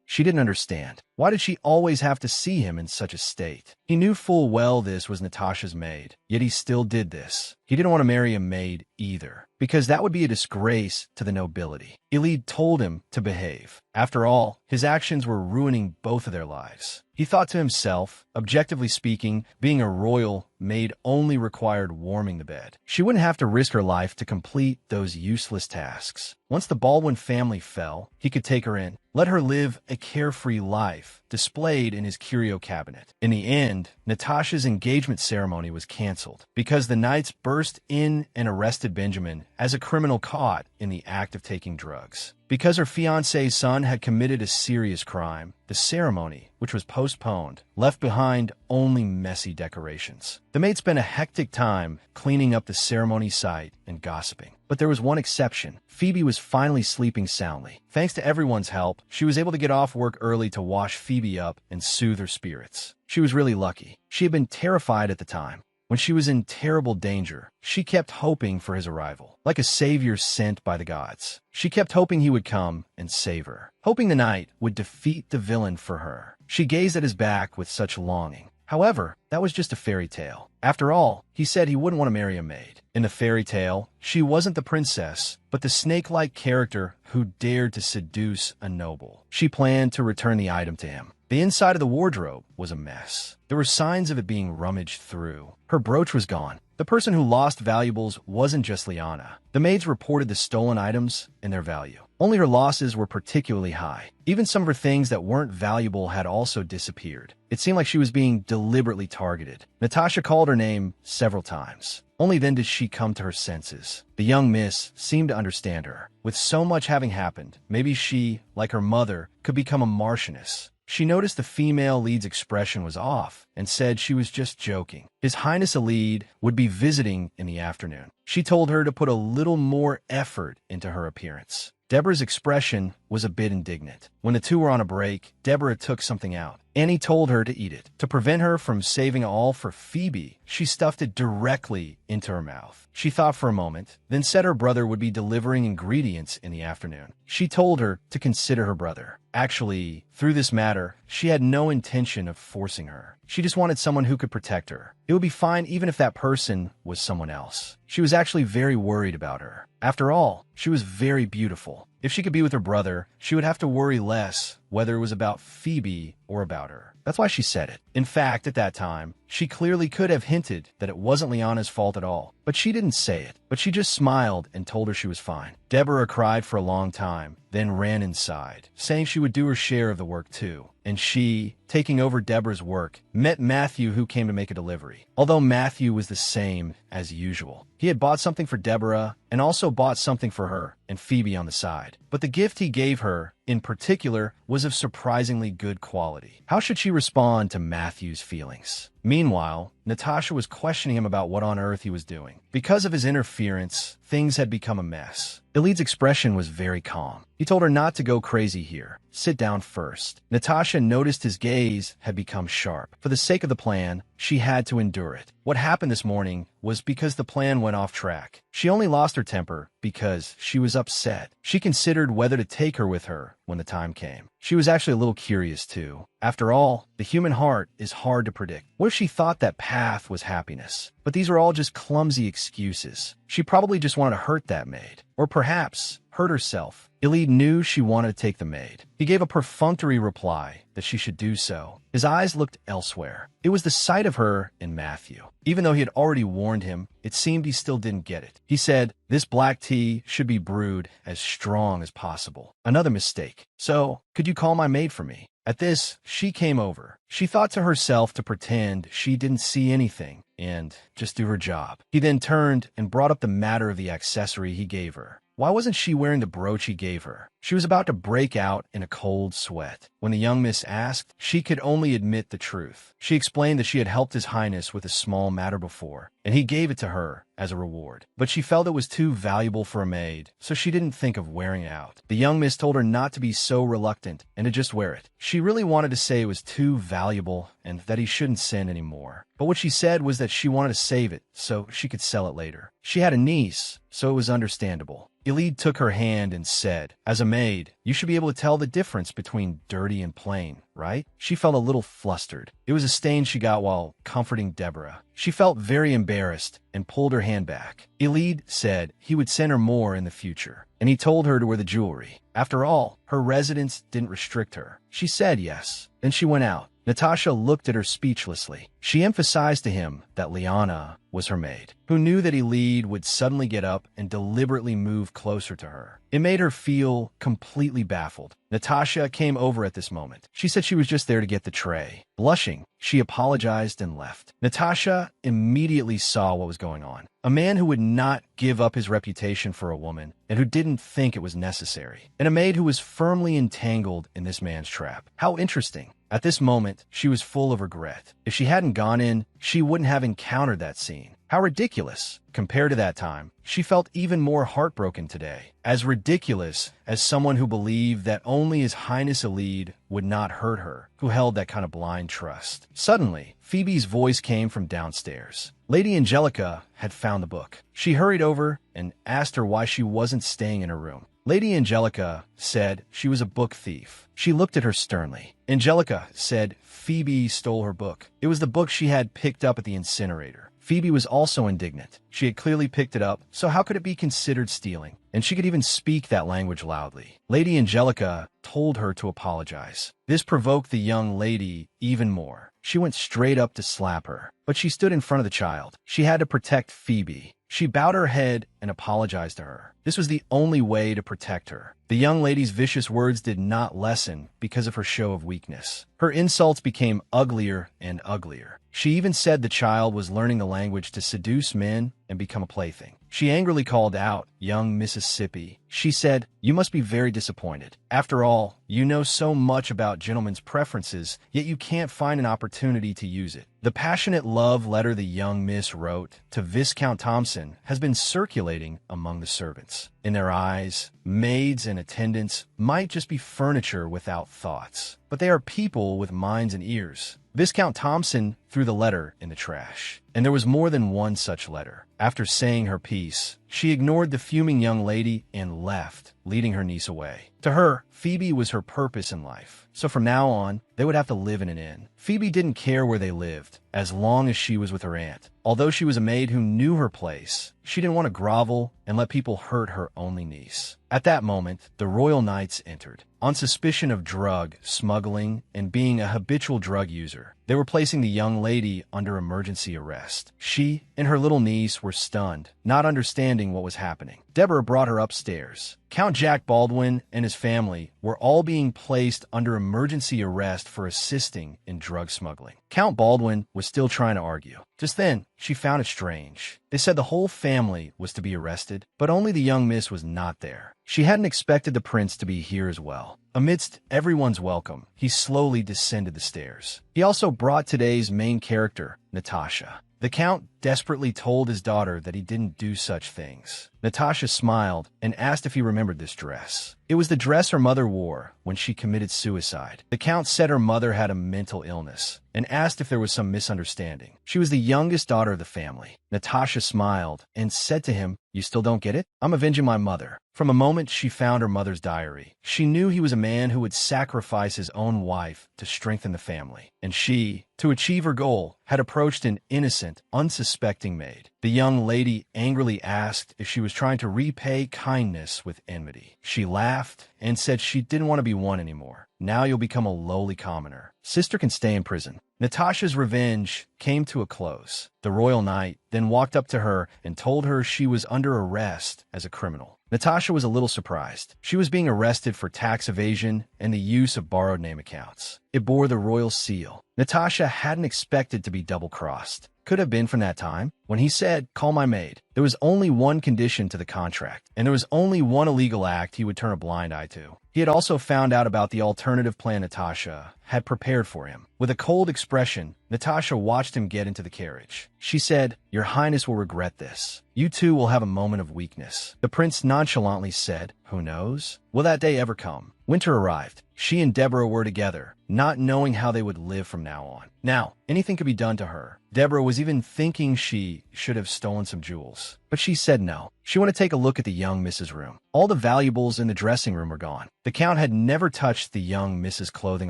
She didn't understand. Why did she always have to see him in such a state? He knew full well this was Natasha's maid, yet he still did this. He didn't want to marry a maid either, because that would be a disgrace to the nobility. Elide told him to behave. After all, his actions were ruining both of their lives. He thought to himself, objectively speaking, being a royal maid only required warming the bed. She wouldn't have to risk her life to complete those useless tasks. Once the Baldwin family fell, he could take her in, let her live a carefree life, displayed in his curio cabinet. In the end, Natasha's engagement ceremony was canceled because the knights burst in and arrested Benjamin as a criminal caught in the act of taking drugs. Because her fiancé's son had committed a serious crime, the ceremony, which was postponed, left behind only messy decorations. The maid spent a hectic time cleaning up the ceremony site and gossiping. But there was one exception. Phoebe was finally sleeping soundly. Thanks to everyone's help, she was able to get off work early to wash Phoebe up and soothe her spirits. She was really lucky. She had been terrified at the time. When she was in terrible danger, she kept hoping for his arrival, like a savior sent by the gods. She kept hoping he would come and save her, hoping the knight would defeat the villain for her. She gazed at his back with such longing. However, that was just a fairy tale. After all, he said he wouldn't want to marry a maid. In the fairy tale, she wasn't the princess, but the snake-like character who dared to seduce a noble. She planned to return the item to him. The inside of the wardrobe was a mess. There were signs of it being rummaged through. Her brooch was gone. The person who lost valuables wasn't just Liana. The maids reported the stolen items and their value. Only her losses were particularly high. Even some of her things that weren't valuable had also disappeared. It seemed like she was being deliberately targeted. Natasha called her name several times. Only then did she come to her senses. The young miss seemed to understand her. With so much having happened, maybe she, like her mother, could become a marchioness. She noticed the female lead's expression was off and said she was just joking. His Highness Elide would be visiting in the afternoon. She told her to put a little more effort into her appearance. Deborah's expression was a bit indignant. When the two were on a break, Deborah took something out. Annie told her to eat it. To prevent her from saving all for Phoebe, she stuffed it directly into her mouth. She thought for a moment, then said her brother would be delivering ingredients in the afternoon. She told her to consider her brother. Actually, through this matter, she had no intention of forcing her. She just wanted someone who could protect her. It would be fine even if that person was someone else. She was actually very worried about her. After all, she was very beautiful. If she could be with her brother, she would have to worry less whether it was about Phoebe or about her. That's why she said it. In fact, at that time, she clearly could have hinted that it wasn't Liana's fault at all. But she didn't say it. But she just smiled and told her she was fine. Deborah cried for a long time, then ran inside, saying she would do her share of the work too. And she, taking over Deborah's work, met Matthew, who came to make a delivery. Although Matthew was the same as usual. He had bought something for Deborah and also bought something for her and Phoebe on the side. But the gift he gave her, in particular, was of surprisingly good quality. How should she respond to Matthew's feelings? Meanwhile, Natasha was questioning him about what on earth he was doing. Because of his interference, things had become a mess. Elide's expression was very calm. He told her not to go crazy here. Sit down first. Natasha noticed his gaze had become sharp. For the sake of the plan, she had to endure it. What happened this morning was because the plan went off track. She only lost her temper because she was upset. She considered whether to take her with her when the time came. She was actually a little curious too. After all, the human heart is hard to predict. What if she thought that path was happiness? But these were all just clumsy excuses. She probably just wanted to hurt that maid. Or perhaps hurt herself. Elide knew she wanted to take the maid. He gave a perfunctory reply that she should do so. His eyes looked elsewhere. It was the sight of her in Matthew. Even though he had already warned him, it seemed he still didn't get it. He said, "This black tea should be brewed as strong as possible." Another mistake. "So, could you call my maid for me?" At this, she came over. She thought to herself to pretend she didn't see anything and just do her job. He then turned and brought up the matter of the accessory he gave her. Why wasn't she wearing the brooch he gave her? She was about to break out in a cold sweat. When the young miss asked, she could only admit the truth. She explained that she had helped His Highness with a small matter before, and he gave it to her as a reward. But she felt it was too valuable for a maid, so she didn't think of wearing it out. The young miss told her not to be so reluctant and to just wear it. She really wanted to say it was too valuable and that he shouldn't send anymore. But what she said was that she wanted to save it so she could sell it later. She had a niece, so it was understandable. Elide took her hand and said, "As a maid, you should be able to tell the difference between dirty and plain, right?" She felt a little flustered. It was a stain she got while comforting Deborah. She felt very embarrassed and pulled her hand back. Elide said he would send her more in the future, and he told her to wear the jewelry. After all, her residence didn't restrict her. She said yes. Then she went out. Natasha looked at her speechlessly. She emphasized to him that Liana was her maid, who knew that Elide would suddenly get up and deliberately move closer to her. It made her feel completely baffled. Natasha came over at this moment. She said she was just there to get the tray. Blushing, she apologized and left. Natasha immediately saw what was going on. A man who would not give up his reputation for a woman and who didn't think it was necessary. And a maid who was firmly entangled in this man's trap. How interesting. At this moment, she was full of regret. If she hadn't gone in, she wouldn't have encountered that scene. How ridiculous. Compared to that time, she felt even more heartbroken today. As ridiculous as someone who believed that only His Highness Elide would not hurt her, who held that kind of blind trust. Suddenly, Phoebe's voice came from downstairs. Lady Angelica had found the book. She hurried over and asked her why she wasn't staying in her room. Lady Angelica said she was a book thief. She looked at her sternly. Angelica said Phoebe stole her book. It was the book she had picked up at the incinerator. Phoebe was also indignant. She had clearly picked it up, so how could it be considered stealing? And she could even speak that language loudly. Lady Angelica told her to apologize. This provoked the young lady even more. She went straight up to slap her, but she stood in front of the child. She had to protect Phoebe. She bowed her head and apologized to her. This was the only way to protect her. The young lady's vicious words did not lessen because of her show of weakness. Her insults became uglier and uglier. She even said the child was learning the language to seduce men and become a plaything. She angrily called out, "Young Mississippi." She said, "You must be very disappointed. After all, you know so much about gentlemen's preferences, yet you can't find an opportunity to use it." The passionate love letter the young miss wrote to Viscount Thompson has been circulating among the servants. In their eyes, maids and attendants might just be furniture without thoughts, but they are people with minds and ears. Viscount Thompson threw the letter in the trash, and there was more than one such letter. After saying her piece, she ignored the fuming young lady and left, leading her niece away. To her, Phoebe was her purpose in life, so from now on, they would have to live in an inn. Phoebe didn't care where they lived, as long as she was with her aunt. Although she was a maid who knew her place, she didn't want to grovel and let people hurt her only niece. At that moment, the royal knights entered. On suspicion of drug smuggling and being a habitual drug user, they were placing the young lady under emergency arrest. She and her little niece were stunned, not understanding what was happening. Deborah brought her upstairs. Count Jack Baldwin and his family were all being placed under emergency arrest for assisting in drug smuggling. Count Baldwin was still trying to argue. Just then, she found it strange. They said the whole family was to be arrested, but only the young miss was not there. She hadn't expected the prince to be here as well. Amidst everyone's welcome, he slowly descended the stairs. He also brought today's main character, Natasha. The Count desperately told his daughter that he didn't do such things. Natasha smiled and asked if he remembered this dress. It was the dress her mother wore when she committed suicide. The Count said her mother had a mental illness and asked if there was some misunderstanding. She was the youngest daughter of the family. Natasha smiled and said to him, You still don't get it? I'm avenging my mother. From the moment she found her mother's diary, she knew he was a man who would sacrifice his own wife to strengthen the family. And she, to achieve her goal, had approached an innocent, unsuspecting maid. The young lady angrily asked if she was trying to repay kindness with enmity. She laughed and said she didn't want to be one anymore. Now you'll become a lowly commoner. Sister can stay in prison. Natasha's revenge came to a close. The royal knight then walked up to her and told her she was under arrest as a criminal. Natasha was a little surprised. She was being arrested for tax evasion and the use of borrowed name accounts. It bore the royal seal. Natasha hadn't expected to be double-crossed. Could have been from that time when he said, "Call my maid." There was only one condition to the contract, and there was only one illegal act he would turn a blind eye to. He had also found out about the alternative plan Natasha had prepared for him. With a cold expression, Natasha watched him get into the carriage. She said, "Your Highness will regret this. You two will have a moment of weakness." The prince nonchalantly said, "Who knows? Will that day ever come?" Winter arrived. She and Deborah were together, not knowing how they would live from now on. Now, anything could be done to her. Deborah was even thinking she should have stolen some jewels. But she said no. She wanted to take a look at the young Mrs. room. All the valuables in the dressing room were gone. The Count had never touched the young Mrs. clothing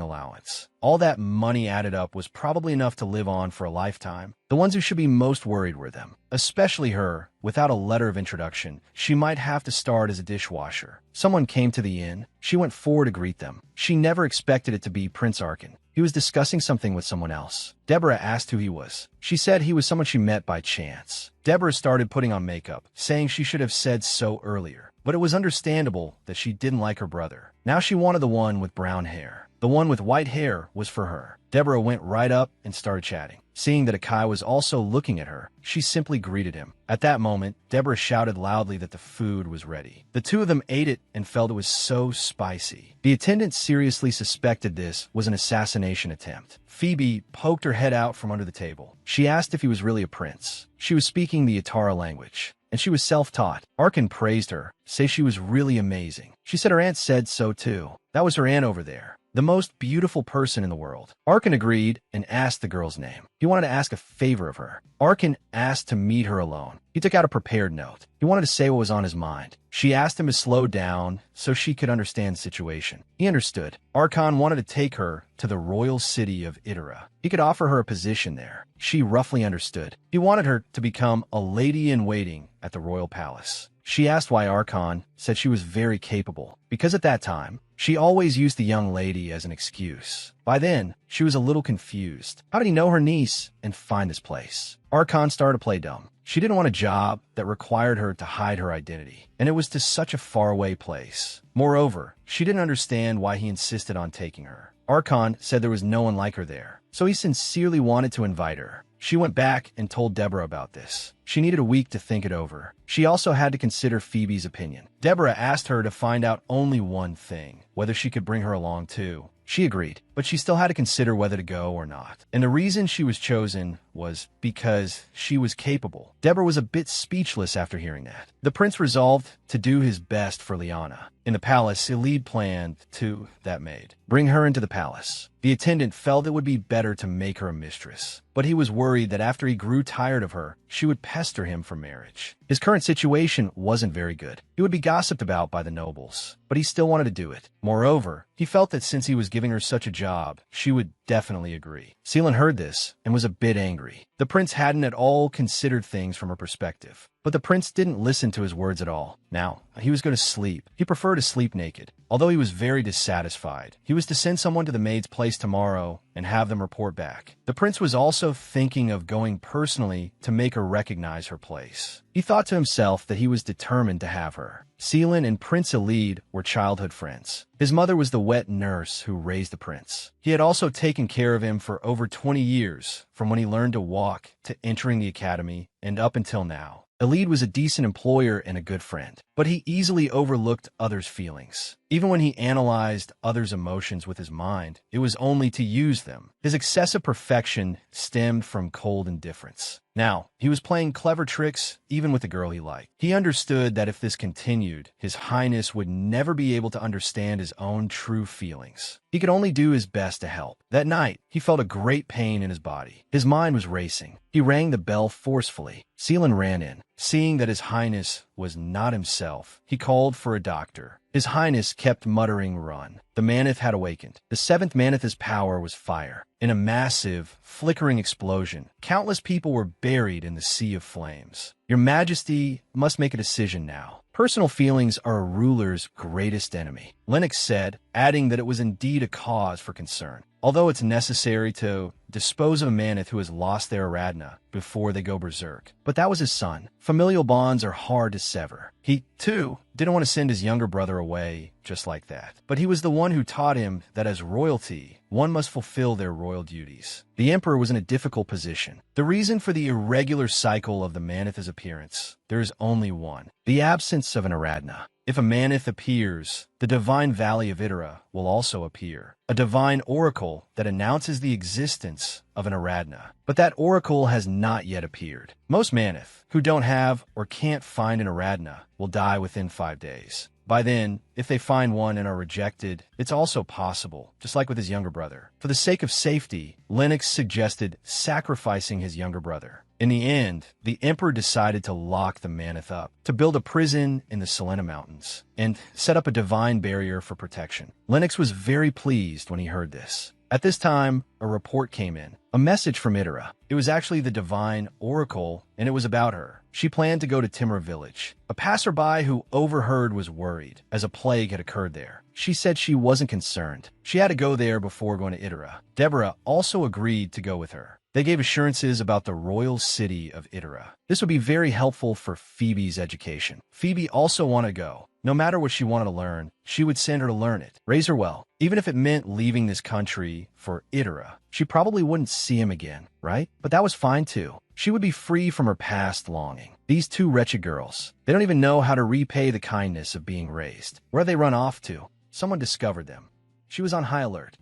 allowance. All that money added up was probably enough to live on for a lifetime. The ones who should be most worried were them, especially her. Without a letter of introduction, she might have to start as a dishwasher. Someone came to the inn. She went forward to greet them. She never expected it to be Prince Arkin. He was discussing something with someone else. Deborah asked who he was. She said he was someone she met by chance. Deborah started putting on makeup, saying she should have said so earlier. But it was understandable that she didn't like her brother. Now she wanted the one with brown hair. The one with white hair was for her. Deborah went right up and started chatting. Seeing that Akai was also looking at her, she simply greeted him. At that moment, Deborah shouted loudly that the food was ready. The two of them ate it and felt it was so spicy. The attendant seriously suspected this was an assassination attempt. Phoebe poked her head out from under the table. She asked if he was really a prince. She was speaking the Atara language, and she was self-taught. Arkin praised her, saying she was really amazing. She said her aunt said so too. That was her aunt over there, the most beautiful person in the world. Arkin agreed and asked the girl's name. He wanted to ask a favor of her. Arkin asked to meet her alone. He took out a prepared note. He wanted to say what was on his mind. She asked him to slow down so she could understand the situation. He understood. Archon wanted to take her to the royal city of Idara. He could offer her a position there. She roughly understood. He wanted her to become a lady-in-waiting at the royal palace. She asked why Archon said she was very capable, because at that time, she always used the young lady as an excuse. By then, she was a little confused. How did he know her niece and find this place? Archon started to play dumb. She didn't want a job that required her to hide her identity, and it was to such a faraway place. Moreover, she didn't understand why he insisted on taking her. Archon said there was no one like her there, so he sincerely wanted to invite her. She went back and told Deborah about this. She needed a week to think it over. She also had to consider Phoebe's opinion. Deborah asked her to find out only one thing, whether she could bring her along too. She agreed, but she still had to consider whether to go or not. And the reason she was chosen was because she was capable. Deborah was a bit speechless after hearing that. The prince resolved to do his best for Liana. In the palace, Elide planned to, that maid, bring her into the palace. The attendant felt it would be better to make her a mistress, but he was worried that after he grew tired of her, she would pester him for marriage. His current situation wasn't very good. He would be gossiped about by the nobles, but he still wanted to do it. Moreover, he felt that since he was giving her such a job, she would definitely agree. Seelan heard this and was a bit angry. The prince hadn't at all considered things from her perspective. But the prince didn't listen to his words at all. Now, he was going to sleep. He preferred to sleep naked. Although he was very dissatisfied, he was to send someone to the maid's place tomorrow and have them report back. The prince was also thinking of going personally to make her recognize her place. He thought to himself that he was determined to have her. Selan and Prince Elide were childhood friends. His mother was the wet nurse who raised the prince. He had also taken care of him for over 20 years, from when he learned to walk to entering the academy and up until now. Elide was a decent employer and a good friend, but he easily overlooked others' feelings. Even when he analyzed others' emotions with his mind, it was only to use them. His excessive perfection stemmed from cold indifference. Now, he was playing clever tricks even with the girl he liked. He understood that if this continued, His Highness would never be able to understand his own true feelings. He could only do his best to help. That night, he felt a great pain in his body. His mind was racing. He rang the bell forcefully. Selan ran in. Seeing that His Highness was not himself, he called for a doctor. His Highness kept muttering, "Run." The Maneth had awakened. The seventh Maneth's power was fire. In a massive, flickering explosion, countless people were buried in the sea of flames. "Your Majesty must make a decision now. Personal feelings are a ruler's greatest enemy," Lennox said, adding that it was indeed a cause for concern. Although it's necessary to dispose of a Maneth who has lost their Aradna before they go berserk. But that was his son. Familial bonds are hard to sever. He, too, didn't want to send his younger brother away just like that. But he was the one who taught him that as royalty, one must fulfill their royal duties. The Emperor was in a difficult position. The reason for the irregular cycle of the Maneth's appearance, there is only one: the absence of an Aradna. If a Maneth appears, the divine valley of Idra will also appear, a divine oracle that announces the existence of an Aradna. But that oracle has not yet appeared. Most Maneth who don't have or can't find an Aradna will die within 5 days. By then, if they find one and are rejected, it's also possible, just like with his younger brother. For the sake of safety, Lennox suggested sacrificing his younger brother. In the end, the Emperor decided to lock the Maneth up, to build a prison in the Selena Mountains, and set up a divine barrier for protection. Lennox was very pleased when he heard this. At this time, a report came in, a message from Idra. It was actually the divine oracle, and it was about her. She planned to go to Timur village. A passerby who overheard was worried, as a plague had occurred there. She said she wasn't concerned. She had to go there before going to Idra. Deborah also agreed to go with her. They gave assurances about the royal city of Idra. This would be very helpful for Phoebe's education. Phoebe also wanted to go. No matter what she wanted to learn, she would send her to learn it. Raise her well. Even if it meant leaving this country for Idra, she probably wouldn't see him again, right? But that was fine too. She would be free from her past longing. These two wretched girls, they don't even know how to repay the kindness of being raised. Where they run off to? Someone discovered them. She was on high alert.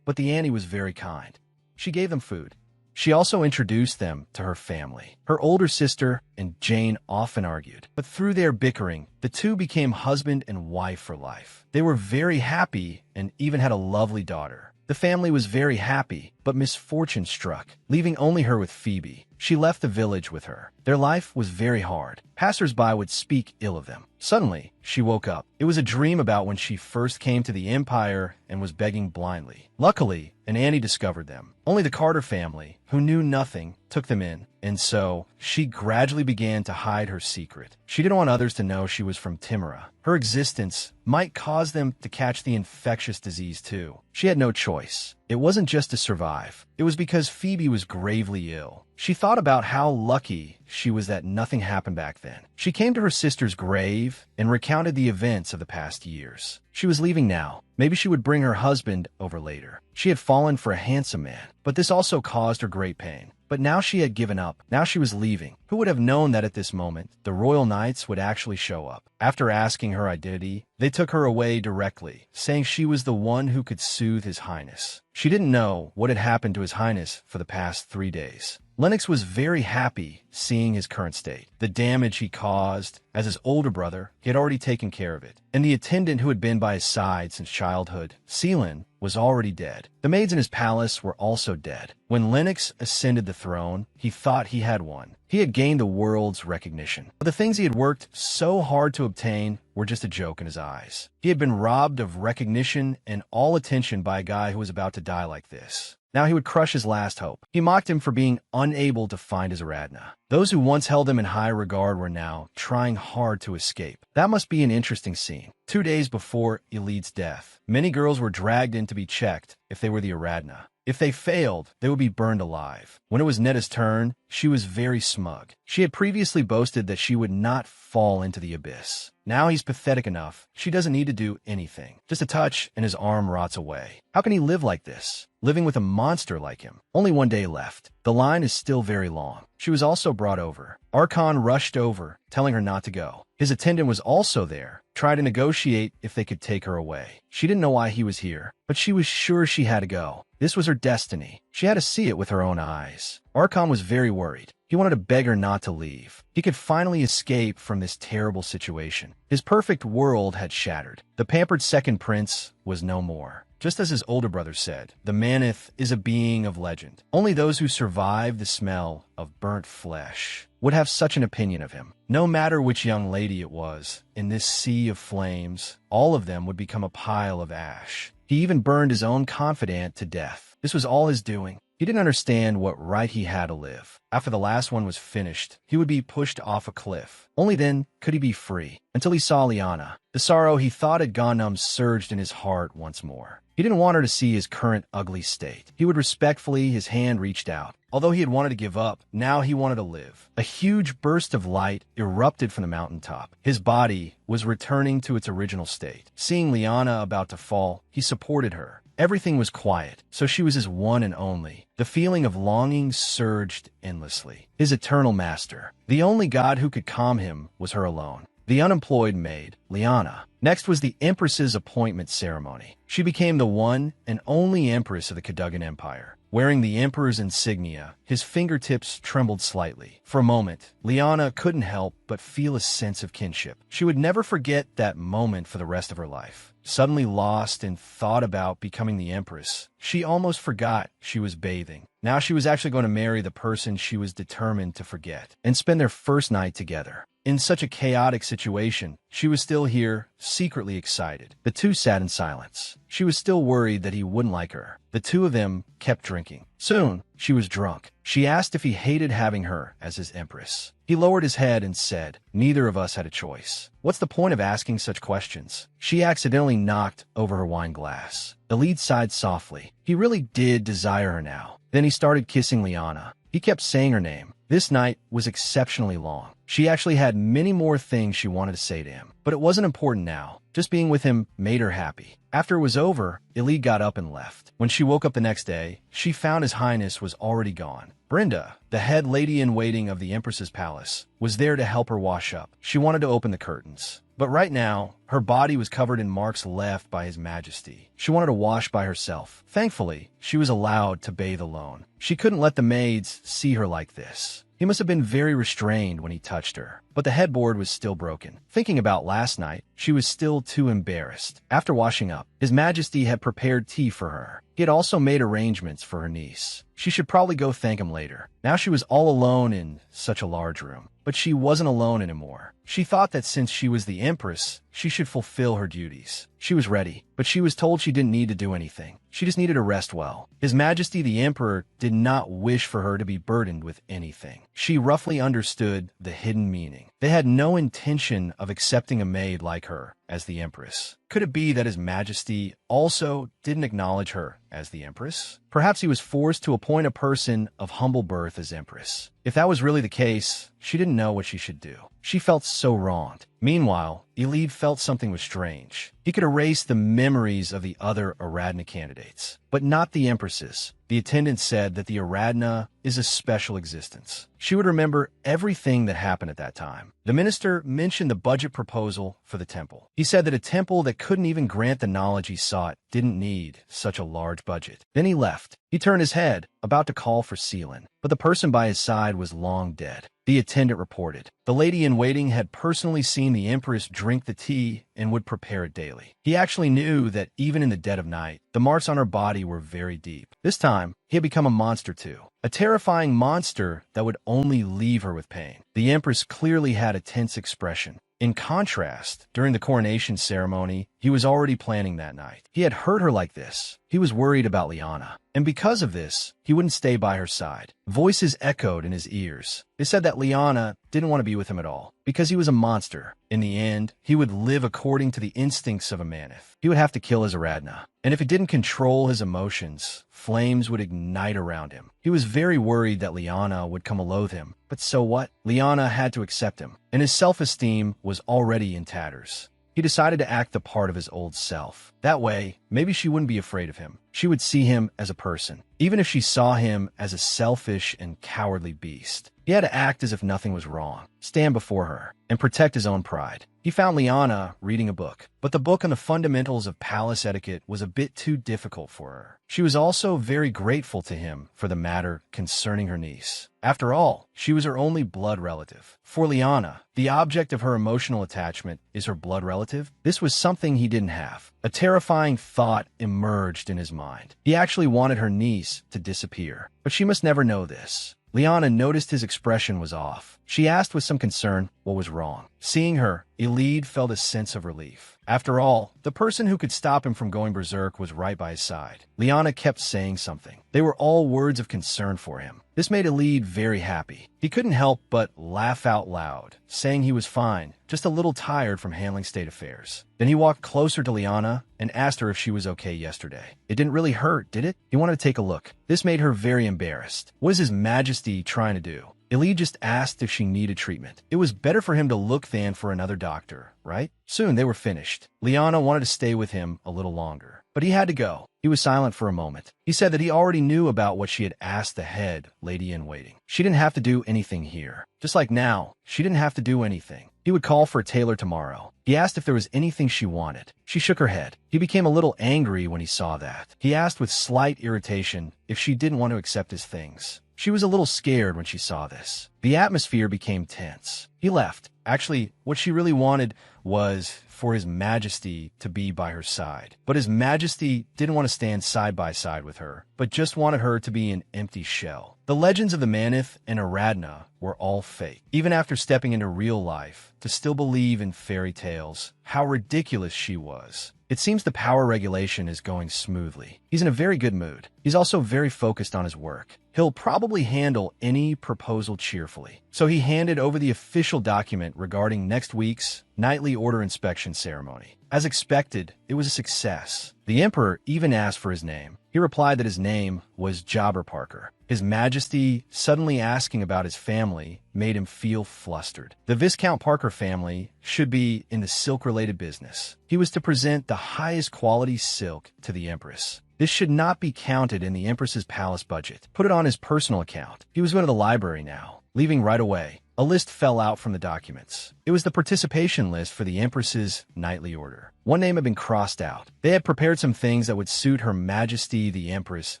But the Annie was very kind. She gave them food. She also introduced them to her family. Her older sister and Jane often argued, but through their bickering, the two became husband and wife for life. They were very happy and even had a lovely daughter. The family was very happy, but misfortune struck, leaving only her with Phoebe. She left the village with her. Their life was very hard. Passers-by would speak ill of them. Suddenly, she woke up. It was a dream about when she first came to the Empire and was begging blindly. Luckily, an Annie discovered them. Only the Carter family, who knew nothing, took them in, and so she gradually began to hide her secret. She didn't want others to know she was from Timura. Her existence might cause them to catch the infectious disease too. She had no choice. It wasn't just to survive. It was because Phoebe was gravely ill. She thought about how lucky she was that nothing happened back then. She came to her sister's grave and recounted the events of the past years. She was leaving now. Maybe she would bring her husband over later. She had fallen for a handsome man, but this also caused her great pain. But now she had given up. Now she was leaving. Who would have known that at this moment, the royal knights would actually show up? After asking her identity, they took her away directly, saying she was the one who could soothe His Highness. She didn't know what had happened to His Highness for the past 3 days. Lennox was very happy seeing his current state. The damage he caused, as his older brother, he had already taken care of it. And the attendant who had been by his side since childhood, Seelan, was already dead. The maids in his palace were also dead. When Lennox ascended the throne, he thought he had won. He had gained the world's recognition. But the things he had worked so hard to obtain were just a joke in his eyes. He had been robbed of recognition and all attention by a guy who was about to die like this. Now he would crush his last hope. He mocked him for being unable to find his Aradna. Those who once held him in high regard were now trying hard to escape. That must be an interesting scene. 2 days before Elid's death, many girls were dragged in to be checked if they were the Aradna. If they failed, they would be burned alive. When it was Netta's turn, she was very smug. She had previously boasted that she would not fall into the abyss. Now he's pathetic enough. She doesn't need to do anything. Just a touch and his arm rots away. How can he live like this? Living with a monster like him. Only 1 day left. The line is still very long. She was also brought over. Archon rushed over, telling her not to go. His attendant was also there, tried to negotiate if they could take her away. She didn't know why he was here, but she was sure she had to go. This was her destiny. She had to see it with her own eyes. Archon was very worried. He wanted to beg her not to leave. He could finally escape from this terrible situation. His perfect world had shattered. The pampered second prince was no more. Just as his older brother said, the Manith is a being of legend. Only those who survive the smell of burnt flesh would have such an opinion of him. No matter which young lady it was, in this sea of flames, all of them would become a pile of ash. He even burned his own confidant to death. This was all his doing. He didn't understand what right he had to live. After the last one was finished, he would be pushed off a cliff. Only then could he be free. Until he saw Liana. The sorrow he thought had gone numb surged in his heart once more. He didn't want her to see his current ugly state. He would respectfully, his hand reached out. Although he had wanted to give up, now he wanted to live. A huge burst of light erupted from the mountaintop. His body was returning to its original state. Seeing Liana about to fall, he supported her. Everything was quiet, so she was his one and only. The feeling of longing surged endlessly. His eternal master. The only god who could calm him was her alone. The unemployed maid, Liana. Next was the Empress's appointment ceremony. She became the one and only Empress of the Cadogan Empire. Wearing the Emperor's insignia, his fingertips trembled slightly. For a moment, Liana couldn't help but feel a sense of kinship. She would never forget that moment for the rest of her life. Suddenly lost in thought about becoming the Empress, she almost forgot she was bathing. Now she was actually going to marry the person she was determined to forget and spend their first night together. In such a chaotic situation, she was still here, secretly excited. The two sat in silence. She was still worried that he wouldn't like her. The two of them kept drinking. Soon, she was drunk. She asked if he hated having her as his empress. He lowered his head and said, "Neither of us had a choice. What's the point of asking such questions?" She accidentally knocked over her wine glass. The lead sighed softly. He really did desire her now. Then he started kissing Liana. He kept saying her name. This night was exceptionally long. She actually had many more things she wanted to say to him. But it wasn't important now. Just being with him made her happy. After it was over, Elide got up and left. When she woke up the next day, she found His Highness was already gone. Brenda, the head lady-in-waiting of the Empress's palace, was there to help her wash up. She wanted to open the curtains. But right now, her body was covered in marks left by His Majesty. She wanted to wash by herself. Thankfully, she was allowed to bathe alone. She couldn't let the maids see her like this. He must have been very restrained when he touched her. But the headboard was still broken. Thinking about last night, she was still too embarrassed. After washing up, His Majesty had prepared tea for her. He had also made arrangements for her niece. She should probably go thank him later. Now she was all alone in such a large room. But she wasn't alone anymore. She thought that since she was the Empress, she should fulfill her duties. She was ready, but she was told she didn't need to do anything. She just needed to rest well. His Majesty the Emperor did not wish for her to be burdened with anything. She roughly understood the hidden meaning. They had no intention of accepting a maid like her as the Empress. Could it be that His Majesty also didn't acknowledge her as the Empress? Perhaps he was forced to appoint a person of humble birth as Empress. If that was really the case, she didn't know what she should do. She felt so wronged. Meanwhile, Elide felt something was strange. He could erase the memories of the other Aradna candidates, but not the Empresses. The attendant said that the Aradna is a special existence. She would remember everything that happened at that time. The minister mentioned the budget proposal for the temple. He said that a temple that couldn't even grant the knowledge he sought didn't need such a large budget. Then he left. He turned his head, about to call for Seelan, but the person by his side was long dead. The attendant reported. The lady-in-waiting had personally seen the Empress drink the tea and would prepare it daily. He actually knew that even in the dead of night, the marks on her body were very deep. This time, he had become a monster too. A terrifying monster that would only leave her with pain. The Empress clearly had a tense expression. In contrast, during the coronation ceremony, he was already planning that night. He had hurt her like this. He was worried about Liana. And because of this, he wouldn't stay by her side. Voices echoed in his ears. They said that Liana didn't want to be with him at all, because he was a monster. In the end, he would live according to the instincts of a Manith. He would have to kill his Aradna. And if he didn't control his emotions, flames would ignite around him. He was very worried that Liana would come to loathe him. But so what? Liana had to accept him, and his self-esteem was already in tatters. He decided to act the part of his old self. That way, maybe she wouldn't be afraid of him. She would see him as a person, even if she saw him as a selfish and cowardly beast. He had to act as if nothing was wrong, stand before her, and protect his own pride. He found Liana reading a book, but the book on the fundamentals of palace etiquette was a bit too difficult for her. She was also very grateful to him for the matter concerning her niece. After all, she was her only blood relative. For Liana, the object of her emotional attachment is her blood relative. This was something he didn't have. A terrifying thought emerged in his mind. He actually wanted her niece to disappear, but she must never know this. Liana noticed his expression was off. She asked with some concern what was wrong. Seeing her, Elide felt a sense of relief. After all, the person who could stop him from going berserk was right by his side. Liana kept saying something. They were all words of concern for him. This made Elide very happy. He couldn't help but laugh out loud, saying he was fine, just a little tired from handling state affairs. Then he walked closer to Liana and asked her if she was okay yesterday. It didn't really hurt, did it? He wanted to take a look. This made her very embarrassed. What is His Majesty trying to do? Elide just asked if she needed treatment. It was better for him to look than for another doctor, right? Soon they were finished. Liana wanted to stay with him a little longer, but he had to go. He was silent for a moment. He said that he already knew about what she had asked the head lady-in-waiting. She didn't have to do anything here. Just like now, she didn't have to do anything. He would call for a tailor tomorrow. He asked if there was anything she wanted. She shook her head. He became a little angry when he saw that. He asked with slight irritation if she didn't want to accept his things. She was a little scared when she saw this. The atmosphere became tense. He left. Actually, what she really wanted was for His Majesty to be by her side. But His Majesty didn't want to stand side by side with her, but just wanted her to be an empty shell. The legends of the Manith and Aradna were all fake. Even after stepping into real life, to still believe in fairy tales, how ridiculous she was. It seems the power regulation is going smoothly. He's in a very good mood. He's also very focused on his work. He'll probably handle any proposal cheerfully. So he handed over the official document regarding next week's nightly order inspection ceremony. As expected, it was a success. The Emperor even asked for his name. He replied that his name was Jobber Parker. His Majesty suddenly asking about his family made him feel flustered. The Viscount Parker family should be in the silk-related business. He was to present the highest quality silk to the Empress. This should not be counted in the Empress's palace budget. Put it on his personal account. He was going to the library now, leaving right away. A list fell out from the documents. It was the participation list for the Empress's nightly order. One name had been crossed out. They had prepared some things that would suit Her Majesty the Empress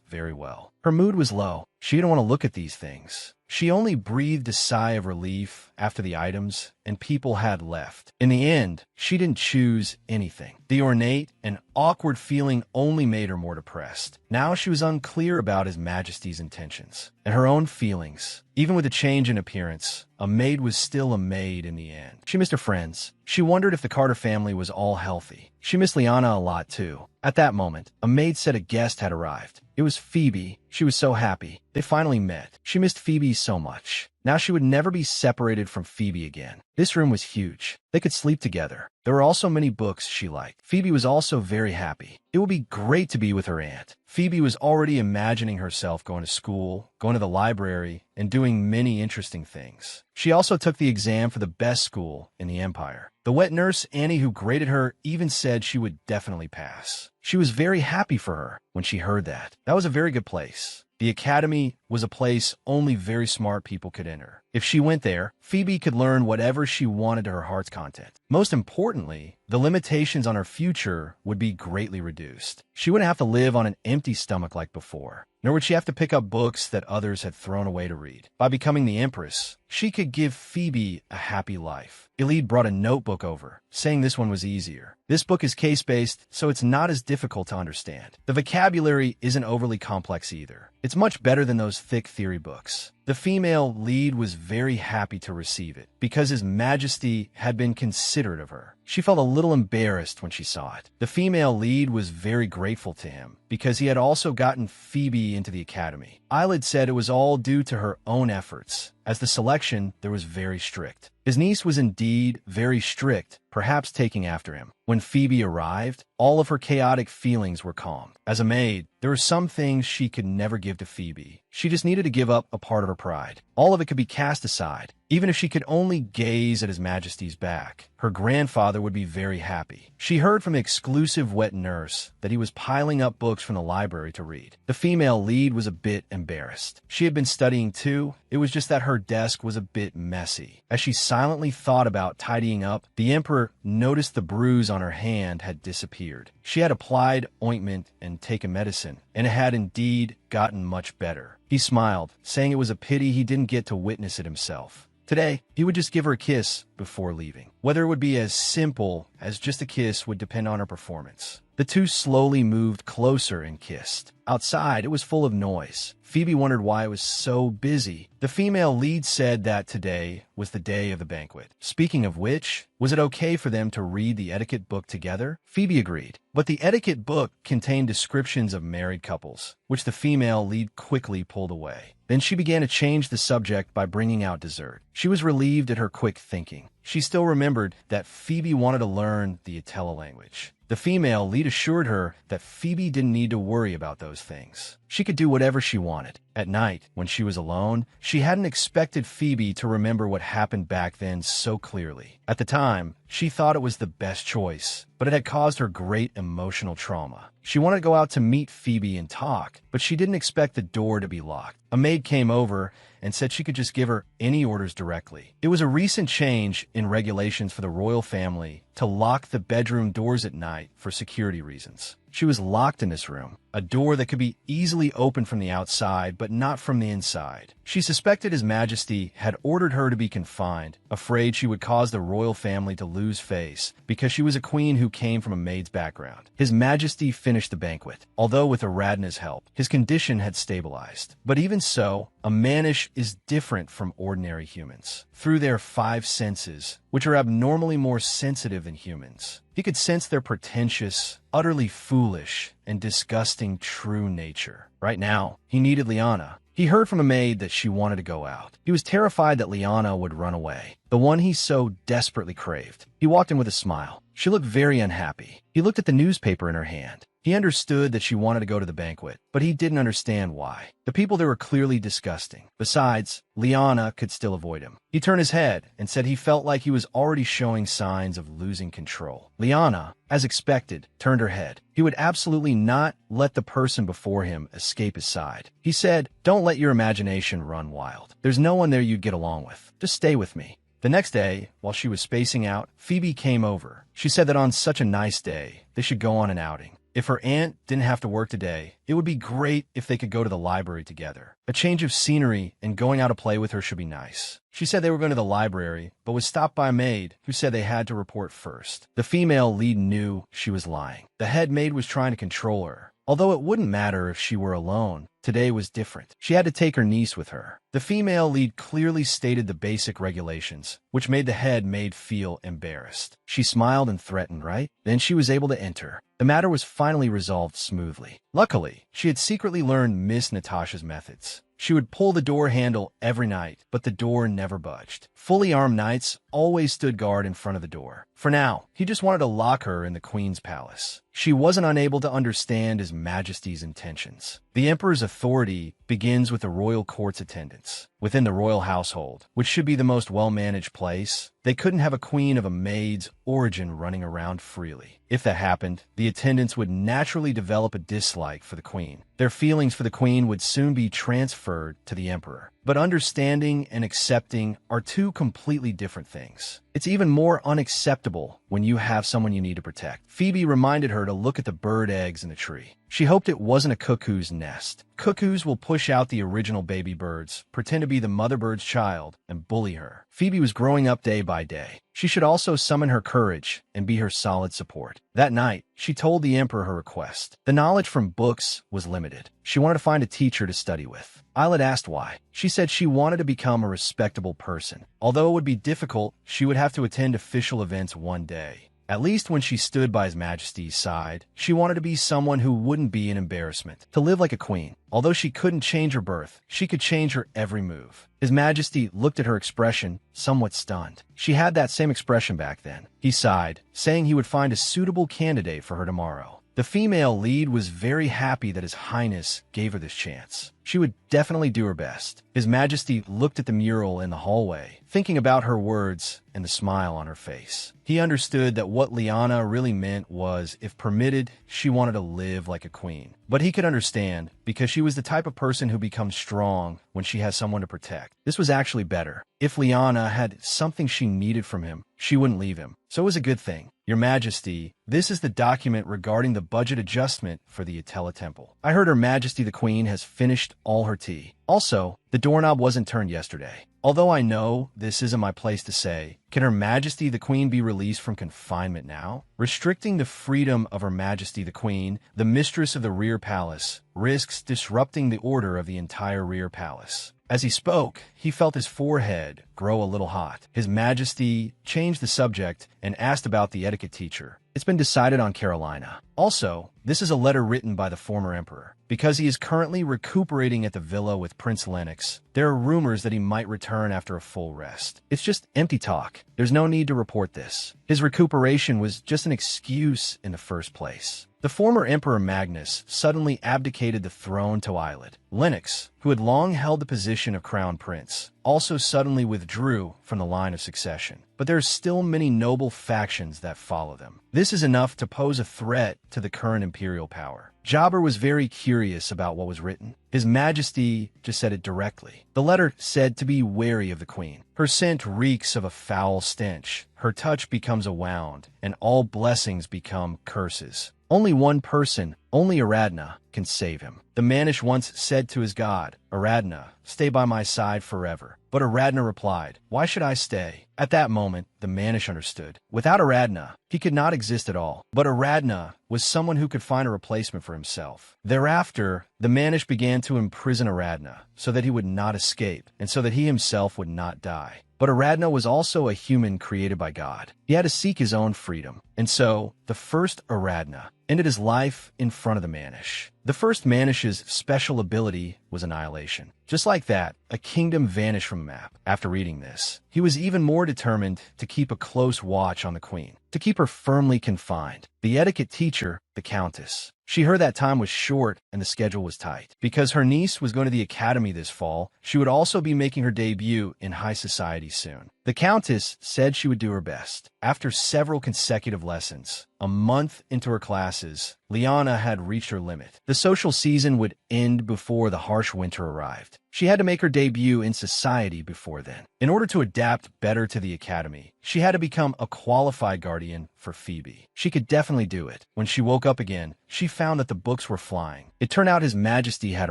very well. Her mood was low. She didn't want to look at these things. She only breathed a sigh of relief after the items and people had left. In the end, she didn't choose anything. The ornate and awkward feeling only made her more depressed. Now she was unclear about His Majesty's intentions and her own feelings. Even with the change in appearance, a maid was still a maid in the end. She missed her friends. She wondered if the Carter family was all healthy. She missed Liana a lot too. At that moment, a maid said a guest had arrived. It was Phoebe. She was so happy. They finally met. She missed Phoebe so much. Now she would never be separated from Phoebe again. This room was huge. They could sleep together. There were also many books she liked. Phoebe was also very happy. It would be great to be with her aunt. Phoebe was already imagining herself going to school, going to the library, and doing many interesting things. She also took the exam for the best school in the Empire. The wet nurse, Annie, who graded her, even said she would definitely pass. She was very happy for her when she heard that. That was a very good place. The academy was a place only very smart people could enter. If she went there, Phoebe could learn whatever she wanted to her heart's content. Most importantly, the limitations on her future would be greatly reduced. She wouldn't have to live on an empty stomach like before, nor would she have to pick up books that others had thrown away to read. By becoming the Empress, she could give Phoebe a happy life. Elide brought a notebook over, saying this one was easier. This book is case-based, so it's not as difficult to understand. The vocabulary isn't overly complex either. It's much better than those thick theory books. The female lead was very happy to receive it, because His Majesty had been considerate of her. She felt a little embarrassed when she saw it. The female lead was very grateful to him, because he had also gotten Phoebe into the academy. Eyelid said it was all due to her own efforts, as the selection there was very strict. His niece was indeed very strict, perhaps taking after him. When Phoebe arrived, all of her chaotic feelings were calmed. As a maid, there were some things she could never give to Phoebe. She just needed to give up a part of her pride. All of it could be cast aside. Even if she could only gaze at His Majesty's back, her grandfather would be very happy. She heard from the exclusive wet nurse that he was piling up books from the library to read. The female lead was a bit embarrassed. She had been studying too, it was just that her desk was a bit messy. As she silently thought about tidying up, the Emperor noticed the bruise on her hand had disappeared. She had applied ointment and taken medicine, and it had indeed gotten much better. He smiled, saying it was a pity he didn't get to witness it himself. Today, he would just give her a kiss before leaving. Whether it would be as simple as just a kiss would depend on her performance. The two slowly moved closer and kissed. Outside, it was full of noise. Phoebe wondered why it was so busy. The female lead said that today was the day of the banquet. Speaking of which, was it okay for them to read the etiquette book together? Phoebe agreed. But the etiquette book contained descriptions of married couples, which the female lead quickly pulled away. Then she began to change the subject by bringing out dessert. She was relieved at her quick thinking. She still remembered that Phoebe wanted to learn the Itala language. The female lead assured her that Phoebe didn't need to worry about those things. She could do whatever she wanted. At night, when she was alone, she hadn't expected Phoebe to remember what happened back then so clearly. At the time, she thought it was the best choice, but it had caused her great emotional trauma. She wanted to go out to meet Phoebe and talk, but she didn't expect the door to be locked. A maid came over and said she could just give her any orders directly. It was a recent change in regulations for the royal family to lock the bedroom doors at night for security reasons. She was locked in this room, a door that could be easily opened from the outside but not from the inside. She suspected His Majesty had ordered her to be confined, afraid she would cause the royal family to lose face because she was a queen who came from a maid's background. His Majesty finished the banquet. Although with Aradna's help, his condition had stabilized. But even so, a Manish is different from ordinary humans. Through their 5 senses, which are abnormally more sensitive than humans, he could sense their pretentious, utterly foolish, and disgusting true nature. Right now, he needed Liana. He heard from a maid that she wanted to go out. He was terrified that Liana would run away, the one he so desperately craved. He walked in with a smile. She looked very unhappy. He looked at the newspaper in her hand. He understood that she wanted to go to the banquet, but he didn't understand why. The people there were clearly disgusting. Besides, Liana could still avoid him. He turned his head and said he felt like he was already showing signs of losing control. Liana, as expected, turned her head. He would absolutely not let the person before him escape his side. He said, "Don't let your imagination run wild. There's no one there you'd get along with. Just stay with me." The next day, while she was spacing out, Phoebe came over. She said that on such a nice day, they should go on an outing. If her aunt didn't have to work today, it would be great if they could go to the library together. A change of scenery and going out to play with her should be nice. She said they were going to the library, but was stopped by a maid who said they had to report first. The female lead knew she was lying. The head maid was trying to control her. Although it wouldn't matter if she were alone, today was different. She had to take her niece with her. The female lead clearly stated the basic regulations, which made the head maid feel embarrassed. She smiled and threatened, right? Then she was able to enter. The matter was finally resolved smoothly. Luckily, she had secretly learned Miss Natasha's methods. She would pull the door handle every night, but the door never budged. Fully armed knights always stood guard in front of the door. For now, he just wanted to lock her in the Queen's palace. She wasn't unable to understand His Majesty's intentions. The Emperor's authority begins with the royal court's attendance. Within the royal household, which should be the most well-managed place, they couldn't have a queen of a maid's origin running around freely. If that happened, the attendants would naturally develop a dislike for the queen. Their feelings for the queen would soon be transferred to the emperor. But understanding and accepting are two completely different things. It's even more unacceptable when you have someone you need to protect. Phoebe reminded her to look at the bird eggs in the tree. She hoped it wasn't a cuckoo's nest. Cuckoos will push out the original baby birds, pretend to be the mother bird's child, and bully her. Phoebe was growing up day by day. She should also summon her courage and be her solid support. That night, she told the emperor her request. The knowledge from books was limited. She wanted to find a teacher to study with. Islet asked why. She said she wanted to become a respectable person. Although it would be difficult, she would have to attend official events one day. At least when she stood by His Majesty's side, she wanted to be someone who wouldn't be an embarrassment, to live like a queen. Although she couldn't change her birth, she could change her every move. His Majesty looked at her expression, somewhat stunned. She had that same expression back then. He sighed, saying he would find a suitable candidate for her tomorrow. The female lead was very happy that His Highness gave her this chance. She would definitely do her best. His Majesty looked at the mural in the hallway, thinking about her words and the smile on her face. He understood that what Liana really meant was, if permitted, she wanted to live like a queen. But he could understand, because she was the type of person who becomes strong when she has someone to protect. This was actually better. If Liana had something she needed from him, she wouldn't leave him. So it was a good thing. Your Majesty, this is the document regarding the budget adjustment for the Atella Temple. I heard Her Majesty the Queen has finished all her tea. Also, the doorknob wasn't turned yesterday. Although I know this isn't my place to say, can Her Majesty the Queen be released from confinement now? Restricting the freedom of Her Majesty the Queen, the mistress of the rear palace, risks disrupting the order of the entire rear palace. As he spoke, he felt his forehead grow a little hot. His Majesty changed the subject and asked about the etiquette teacher. It's been decided on Carolina. Also, this is a letter written by the former emperor. Because he is currently recuperating at the villa with Prince Lennox, there are rumors that he might return after a full rest. It's just empty talk. There's no need to report this. His recuperation was just an excuse in the first place. The former Emperor Magnus suddenly abdicated the throne to Islet. Lennox, who had long held the position of crown prince, also suddenly withdrew from the line of succession. But there are still many noble factions that follow them. This is enough to pose a threat to the current imperial power. Jobber was very curious about what was written. His Majesty just said it directly. The letter said to be wary of the Queen. Her scent reeks of a foul stench. Her touch becomes a wound, and all blessings become curses. Only one person, only Aradna, can save him. The Manish once said to his god, "Aradna, stay by my side forever." But Aradna replied, "Why should I stay?" At that moment, the Manish understood. Without Aradna, he could not exist at all. But Aradna was someone who could find a replacement for himself. Thereafter, the Manish began to imprison Aradna so that he would not escape and so that he himself would not die. But Aradna was also a human created by God. He had to seek his own freedom. And so, the first Aradna ended his life in front of the Manish. The first Manish's special ability was annihilation. Just like that, a kingdom vanished from the map. After reading this, he was even more determined to keep a close watch on the Queen, to keep her firmly confined. The etiquette teacher, the Countess. She heard that time was short and the schedule was tight. Because her niece was going to the academy this fall, she would also be making her debut in high society soon. The Countess said she would do her best. After several consecutive lessons, a month into her classes, Liana had reached her limit. The social season would end before the harsh winter arrived. She had to make her debut in society before then. In order to adapt better to the academy, she had to become a qualified guardian for Phoebe. She could definitely do it. When she woke up again, she found that the books were flying. It turned out His Majesty had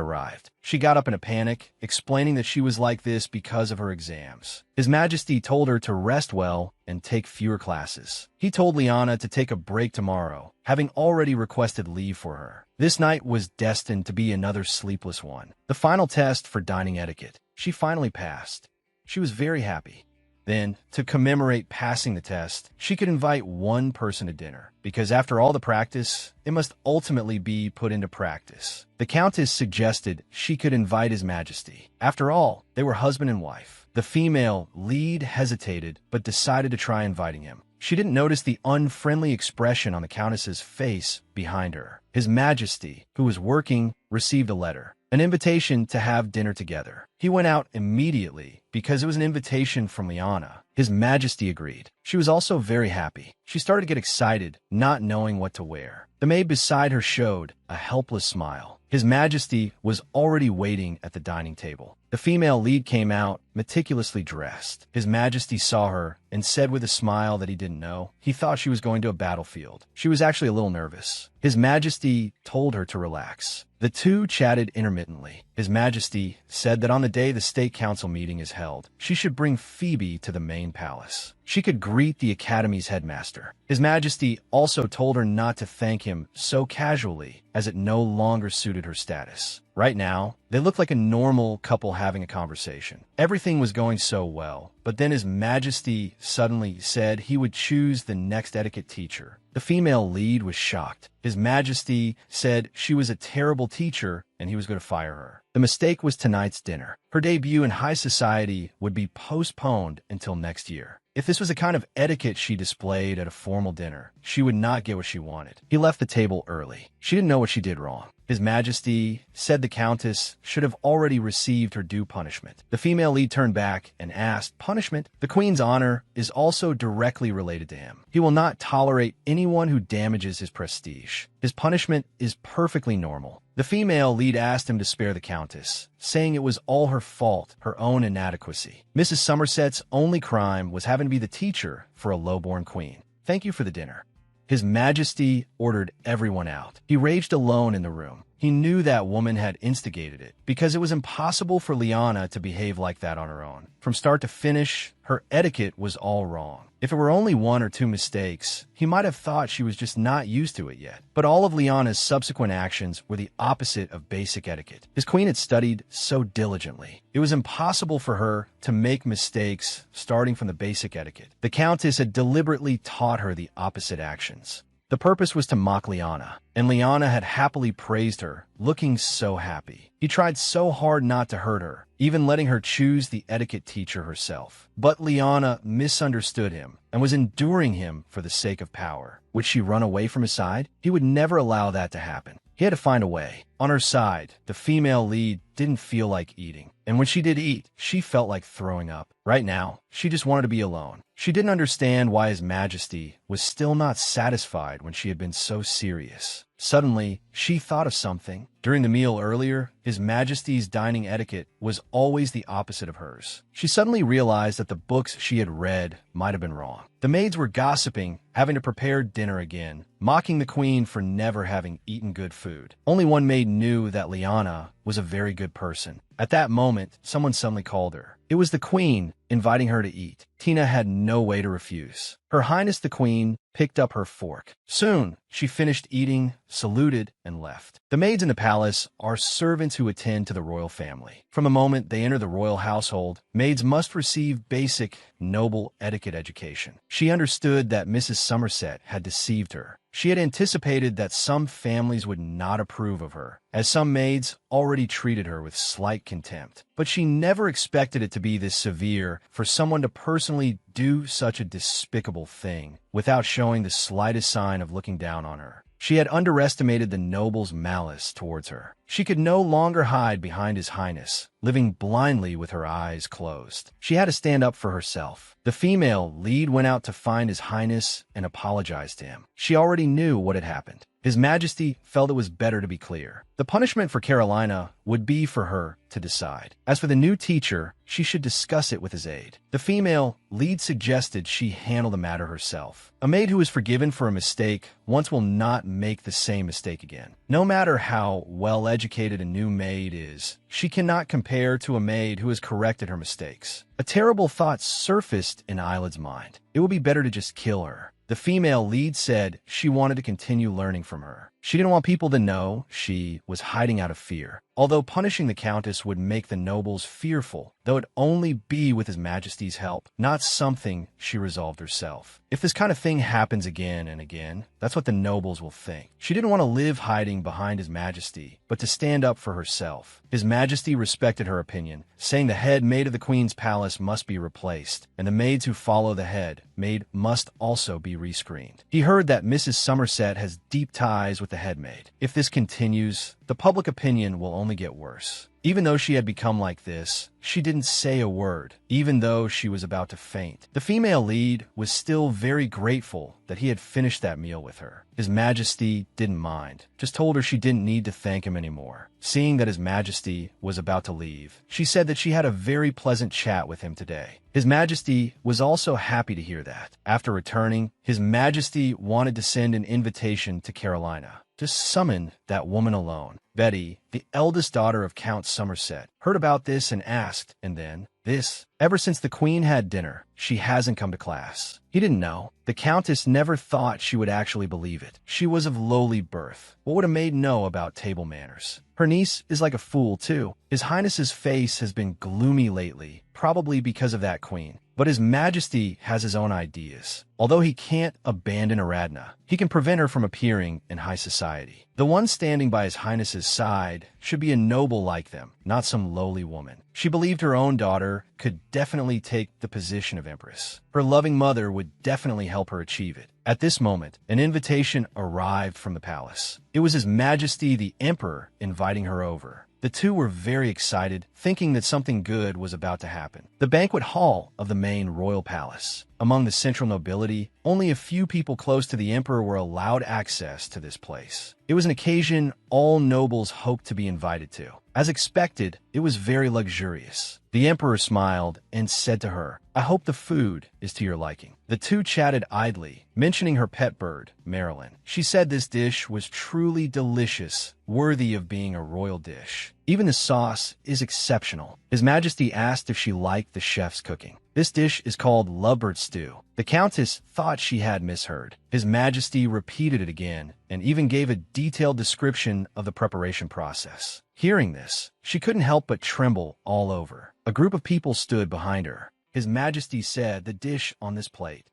arrived. She got up in a panic, explaining that she was like this because of her exams. His Majesty told her to rest well and take fewer classes. He told Liana to take a break tomorrow, having already requested leave for her. This night was destined to be another sleepless one. The final test for dining etiquette. She finally passed. She was very happy. Then, to commemorate passing the test, she could invite one person to dinner, because after all the practice, it must ultimately be put into practice. The Countess suggested she could invite His Majesty. After all, they were husband and wife. The female lead hesitated, but decided to try inviting him. She didn't notice the unfriendly expression on the Countess's face behind her. His Majesty, who was working, received a letter. An invitation to have dinner together. He went out immediately because it was an invitation from Liana. His Majesty agreed. She was also very happy. She started to get excited, not knowing what to wear. The maid beside her showed a helpless smile. His Majesty was already waiting at the dining table. The female lead came out, meticulously dressed. His Majesty saw her and said with a smile that he didn't know. He thought she was going to a battlefield. She was actually a little nervous. His Majesty told her to relax. The two chatted intermittently. His Majesty said that on the day the State Council meeting is held, she should bring Phoebe to the main palace. She could greet the Academy's headmaster. His Majesty also told her not to thank him so casually, as it no longer suited her status. Right now, they looked like a normal couple having a conversation. Everything was going so well, but then His Majesty suddenly said he would choose the next etiquette teacher. The female lead was shocked. His Majesty said she was a terrible teacher and he was going to fire her. The mistake was tonight's dinner. Her debut in high society would be postponed until next year. If this was the kind of etiquette she displayed at a formal dinner, she would not get what she wanted. He left the table early. She didn't know what she did wrong. His Majesty said the Countess should have already received her due punishment. The female lead turned back and asked, "Punishment? The Queen's honor is also directly related to him. He will not tolerate anyone who damages his prestige. His punishment is perfectly normal." The female lead asked him to spare the Countess, saying it was all her fault, her own inadequacy. Mrs. Somerset's only crime was having to be the teacher for a lowborn queen. "Thank you for the dinner." His Majesty ordered everyone out. He raged alone in the room. He knew that woman had instigated it, because it was impossible for Liana to behave like that on her own. From start to finish, her etiquette was all wrong. If it were only one or two mistakes, he might have thought she was just not used to it yet. But all of Liana's subsequent actions were the opposite of basic etiquette. His queen had studied so diligently. It was impossible for her to make mistakes starting from the basic etiquette. The Countess had deliberately taught her the opposite actions. The purpose was to mock Liana, and Liana had happily praised her, looking so happy. He tried so hard not to hurt her, even letting her choose the etiquette teacher herself. But Liana misunderstood him and was enduring him for the sake of power. Would she run away from his side? He would never allow that to happen. He had to find a way. On her side, the female lead didn't feel like eating. And when she did eat, she felt like throwing up. Right now, she just wanted to be alone. She didn't understand why His Majesty was still not satisfied when she had been so serious. Suddenly, she thought of something. During the meal earlier, His Majesty's dining etiquette was always the opposite of hers. She suddenly realized that the books she had read might have been wrong. The maids were gossiping, having to prepare dinner again, mocking the queen for never having eaten good food. Only one maid knew that Liana was a very good person. At that moment, someone suddenly called her. It was the queen, inviting her to eat. Tina had no way to refuse. Her Highness the Queen picked up her fork. Soon, she finished eating, saluted, and left. The maids in the palace are servants who attend to the royal family. From the moment they enter the royal household, maids must receive basic, noble etiquette education. She understood that Mrs. Somerset had deceived her. She had anticipated that some families would not approve of her, as some maids already treated her with slight contempt. But she never expected it to be this severe for someone to personally do such a despicable thing without showing the slightest sign of looking down on her. She had underestimated the noble's malice towards her. She could no longer hide behind His Highness, living blindly with her eyes closed. She had to stand up for herself. The female lead went out to find His Highness and apologized to him. She already knew what had happened. His Majesty felt it was better to be clear. The punishment for Carolina would be for her to decide. As for the new teacher, she should discuss it with his aide. The female lead suggested she handle the matter herself. A maid who is forgiven for a mistake once will not make the same mistake again. No matter how well-educated a new maid is, she cannot compare to a maid who has corrected her mistakes. A terrible thought surfaced in Isla's mind. It would be better to just kill her. The female lead said she wanted to continue learning from her. She didn't want people to know she was hiding out of fear. Although punishing the Countess would make the nobles fearful, though it'd only be with His Majesty's help, not something she resolved herself. If this kind of thing happens again and again, that's what the nobles will think. She didn't want to live hiding behind His Majesty, but to stand up for herself. His Majesty respected her opinion, saying the head maid of the Queen's palace must be replaced, and the maids who follow the head maid must also be rescreened. He heard that Mrs. Somerset has deep ties with the head maid. If this continues, the public opinion will only get worse. Even though she had become like this, she didn't say a word, even though she was about to faint. The female lead was still very grateful that he had finished that meal with her. His Majesty didn't mind, just told her she didn't need to thank him anymore. Seeing that His Majesty was about to leave, she said that she had a very pleasant chat with him today. His Majesty was also happy to hear that. After returning, His Majesty wanted to send an invitation to Carolina to summon that woman alone. Betty, the eldest daughter of Count Somerset, heard about this and asked, and then, this. Ever since the Queen had dinner, she hasn't come to class. He didn't know. The Countess never thought she would actually believe it. She was of lowly birth. What would a maid know about table manners? Her niece is like a fool, too. His Highness's face has been gloomy lately, probably because of that queen. But His Majesty has his own ideas. Although he can't abandon Aradna, he can prevent her from appearing in high society. The one standing by His Highness's side should be a noble like them, not some lowly woman. She believed her own daughter could definitely take the position of Empress. Her loving mother would definitely help her achieve it. At this moment, an invitation arrived from the palace. It was His Majesty the Emperor inviting her over. The two were very excited, thinking that something good was about to happen. The banquet hall of the main royal palace. Among the central nobility, only a few people close to the emperor were allowed access to this place. It was an occasion all nobles hoped to be invited to. As expected, it was very luxurious. The emperor smiled and said to her, "I hope the food is to your liking." The two chatted idly, mentioning her pet bird, Marilyn. She said this dish was truly delicious, worthy of being a royal dish. Even the sauce is exceptional. His Majesty asked if she liked the chef's cooking. This dish is called lovebird stew. The Countess thought she had misheard. His Majesty repeated it again and even gave a detailed description of the preparation process. Hearing this, she couldn't help but tremble all over. A group of people stood behind her. His Majesty said the dish on this plate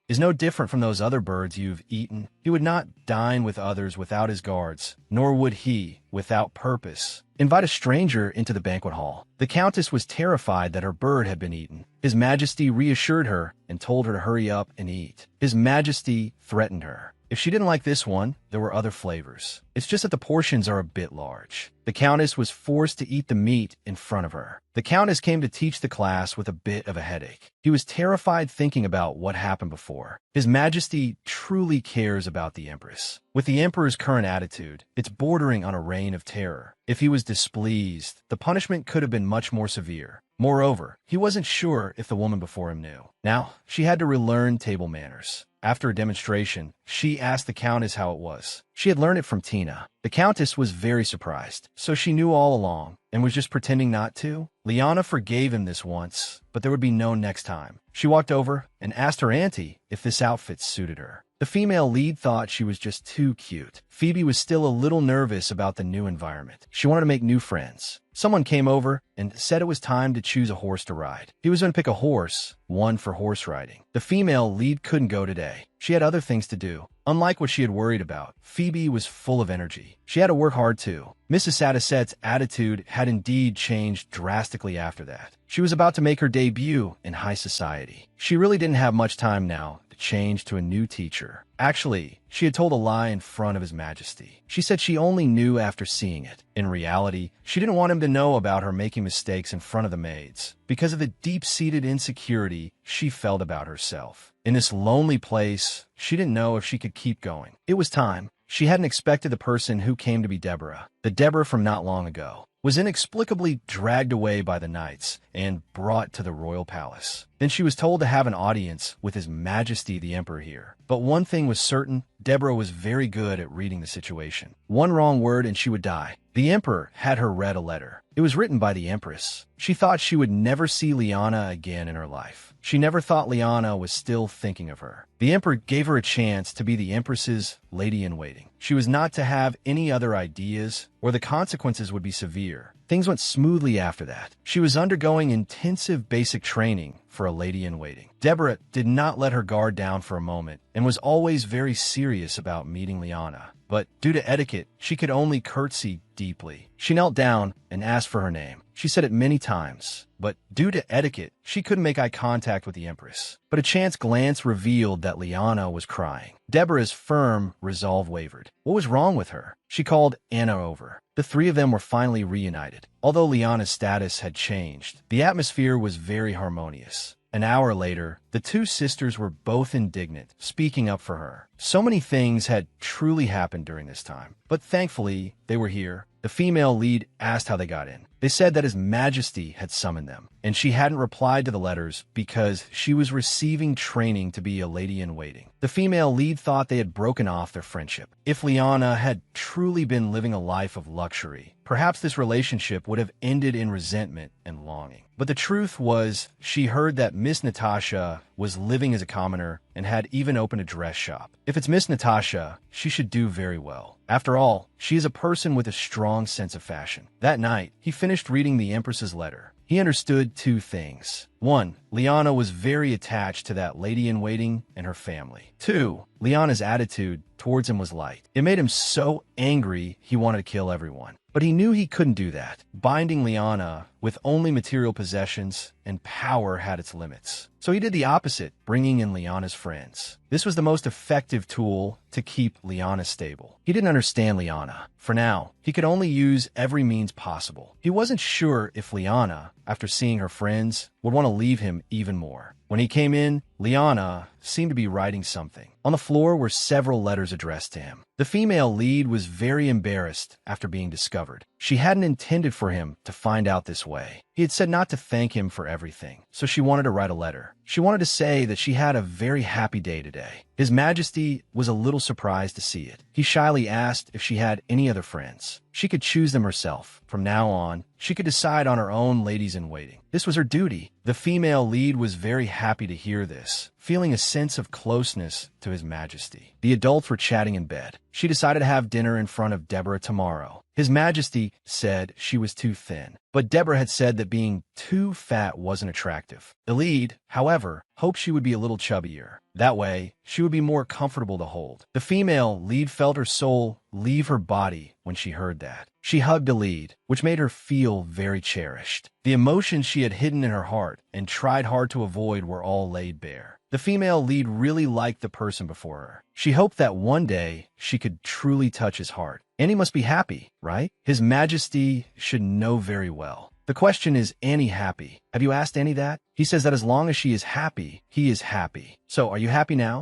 is no different from those other birds you've eaten. He would not dine with others without his guards, nor would he, without purpose, invite a stranger into the banquet hall. The Countess was terrified that her bird had been eaten. His Majesty reassured her and told her to hurry up and eat. His Majesty threatened her. If she didn't like this one, there were other flavors. It's just that the portions are a bit large. The Countess was forced to eat the meat in front of her. The Countess came to teach the class with a bit of a headache. He was terrified thinking about what happened before. His Majesty truly cares about the Empress. With the Emperor's current attitude, it's bordering on a reign of terror. If he was displeased, the punishment could have been much more severe. Moreover, he wasn't sure if the woman before him knew. Now, she had to relearn table manners. After a demonstration, she asked the Countess how it was. She had learned it from Tina. The Countess was very surprised, so she knew all along and was just pretending not to. Liana forgave him this once, but there would be no next time. She walked over and asked her auntie if this outfit suited her. The female lead thought she was just too cute. Phoebe was still a little nervous about the new environment. She wanted to make new friends. Someone came over and said it was time to choose a horse to ride. He was going to pick a horse, one for horse riding. The female lead couldn't go today. She had other things to do. Unlike what she had worried about, Phoebe was full of energy. She had to work hard too. Mrs. Satissette's attitude had indeed changed drastically after that. She was about to make her debut in high society. She really didn't have much time now to change to a new teacher. Actually, she had told a lie in front of His Majesty. She said she only knew after seeing it. In reality, she didn't want him to know about her making mistakes in front of the maids because of the deep-seated insecurity she felt about herself. In this lonely place, she didn't know if she could keep going. It was time. She hadn't expected the person who came to be Deborah. The Deborah from not long ago was inexplicably dragged away by the knights and brought to the royal palace. Then she was told to have an audience with His Majesty the Emperor here. But one thing was certain, Deborah was very good at reading the situation. One wrong word and she would die. The Emperor had her read a letter. It was written by the Empress. She thought she would never see Liana again in her life. She never thought Liana was still thinking of her. The Emperor gave her a chance to be the Empress's lady-in-waiting. She was not to have any other ideas, or the consequences would be severe. Things went smoothly after that. She was undergoing intensive basic training for a lady-in-waiting. Deborah did not let her guard down for a moment and was always very serious about meeting Liana. But due to etiquette, she could only curtsy deeply. She knelt down and asked for her name. She said it many times, but due to etiquette, she couldn't make eye contact with the Empress. But a chance glance revealed that Liana was crying. Deborah's firm resolve wavered. What was wrong with her? She called Anna over. The three of them were finally reunited. Although Liana's status had changed, the atmosphere was very harmonious. An hour later, the two sisters were both indignant, speaking up for her. So many things had truly happened during this time, but thankfully, they were here. The female lead asked how they got in. They said that His Majesty had summoned them, and she hadn't replied to the letters because she was receiving training to be a lady-in-waiting. The female lead thought they had broken off their friendship. If Liana had truly been living a life of luxury, perhaps this relationship would have ended in resentment and longing. But the truth was, she heard that Miss Natasha was living as a commoner and had even opened a dress shop. If it's Miss Natasha, she should do very well. After all, she is a person with a strong sense of fashion. That night, he finished reading the Empress's letter. he understood two things. 1. Liana was very attached to that lady-in-waiting and her family. 2. Liana's attitude towards him was light. It made him so angry he wanted to kill everyone. But he knew he couldn't do that. Binding Liana with only material possessions and power had its limits. So he did the opposite, bringing in Liana's friends. This was the most effective tool to keep Liana stable. He didn't understand Liana. For now, he could only use every means possible. He wasn't sure if Liana, after seeing her friends, would want to leave him even more. When he came in, Liana seemed to be writing something. On the floor were several letters addressed to him. The female lead was very embarrassed after being discovered. She hadn't intended for him to find out this way. He had said not to thank him for everything, so she wanted to write a letter. She wanted to say that she had a very happy day today. His Majesty was a little surprised to see it. He shyly asked if she had any other friends. She could choose them herself. From now on, she could decide on her own ladies-in-waiting. This was her duty. The female lead was very happy to hear this, feeling a sense of closeness to His Majesty. The adults were chatting in bed. She decided to have dinner in front of Deborah tomorrow. His Majesty said she was too thin, but Deborah had said that being too fat wasn't attractive. The lead, however, hoped she would be a little chubbier. That way, she would be more comfortable to hold. The female lead felt her soul leave her body when she heard that. She hugged the lead, which made her feel very cherished. The emotions she had hidden in her heart and tried hard to avoid were all laid bare. The female lead really liked the person before her. She hoped that one day she could truly touch his heart. Annie must be happy, right? His Majesty should know very well. The question is, Annie happy? Have you asked Annie that? He says that as long as she is happy, he is happy. So, are you happy now?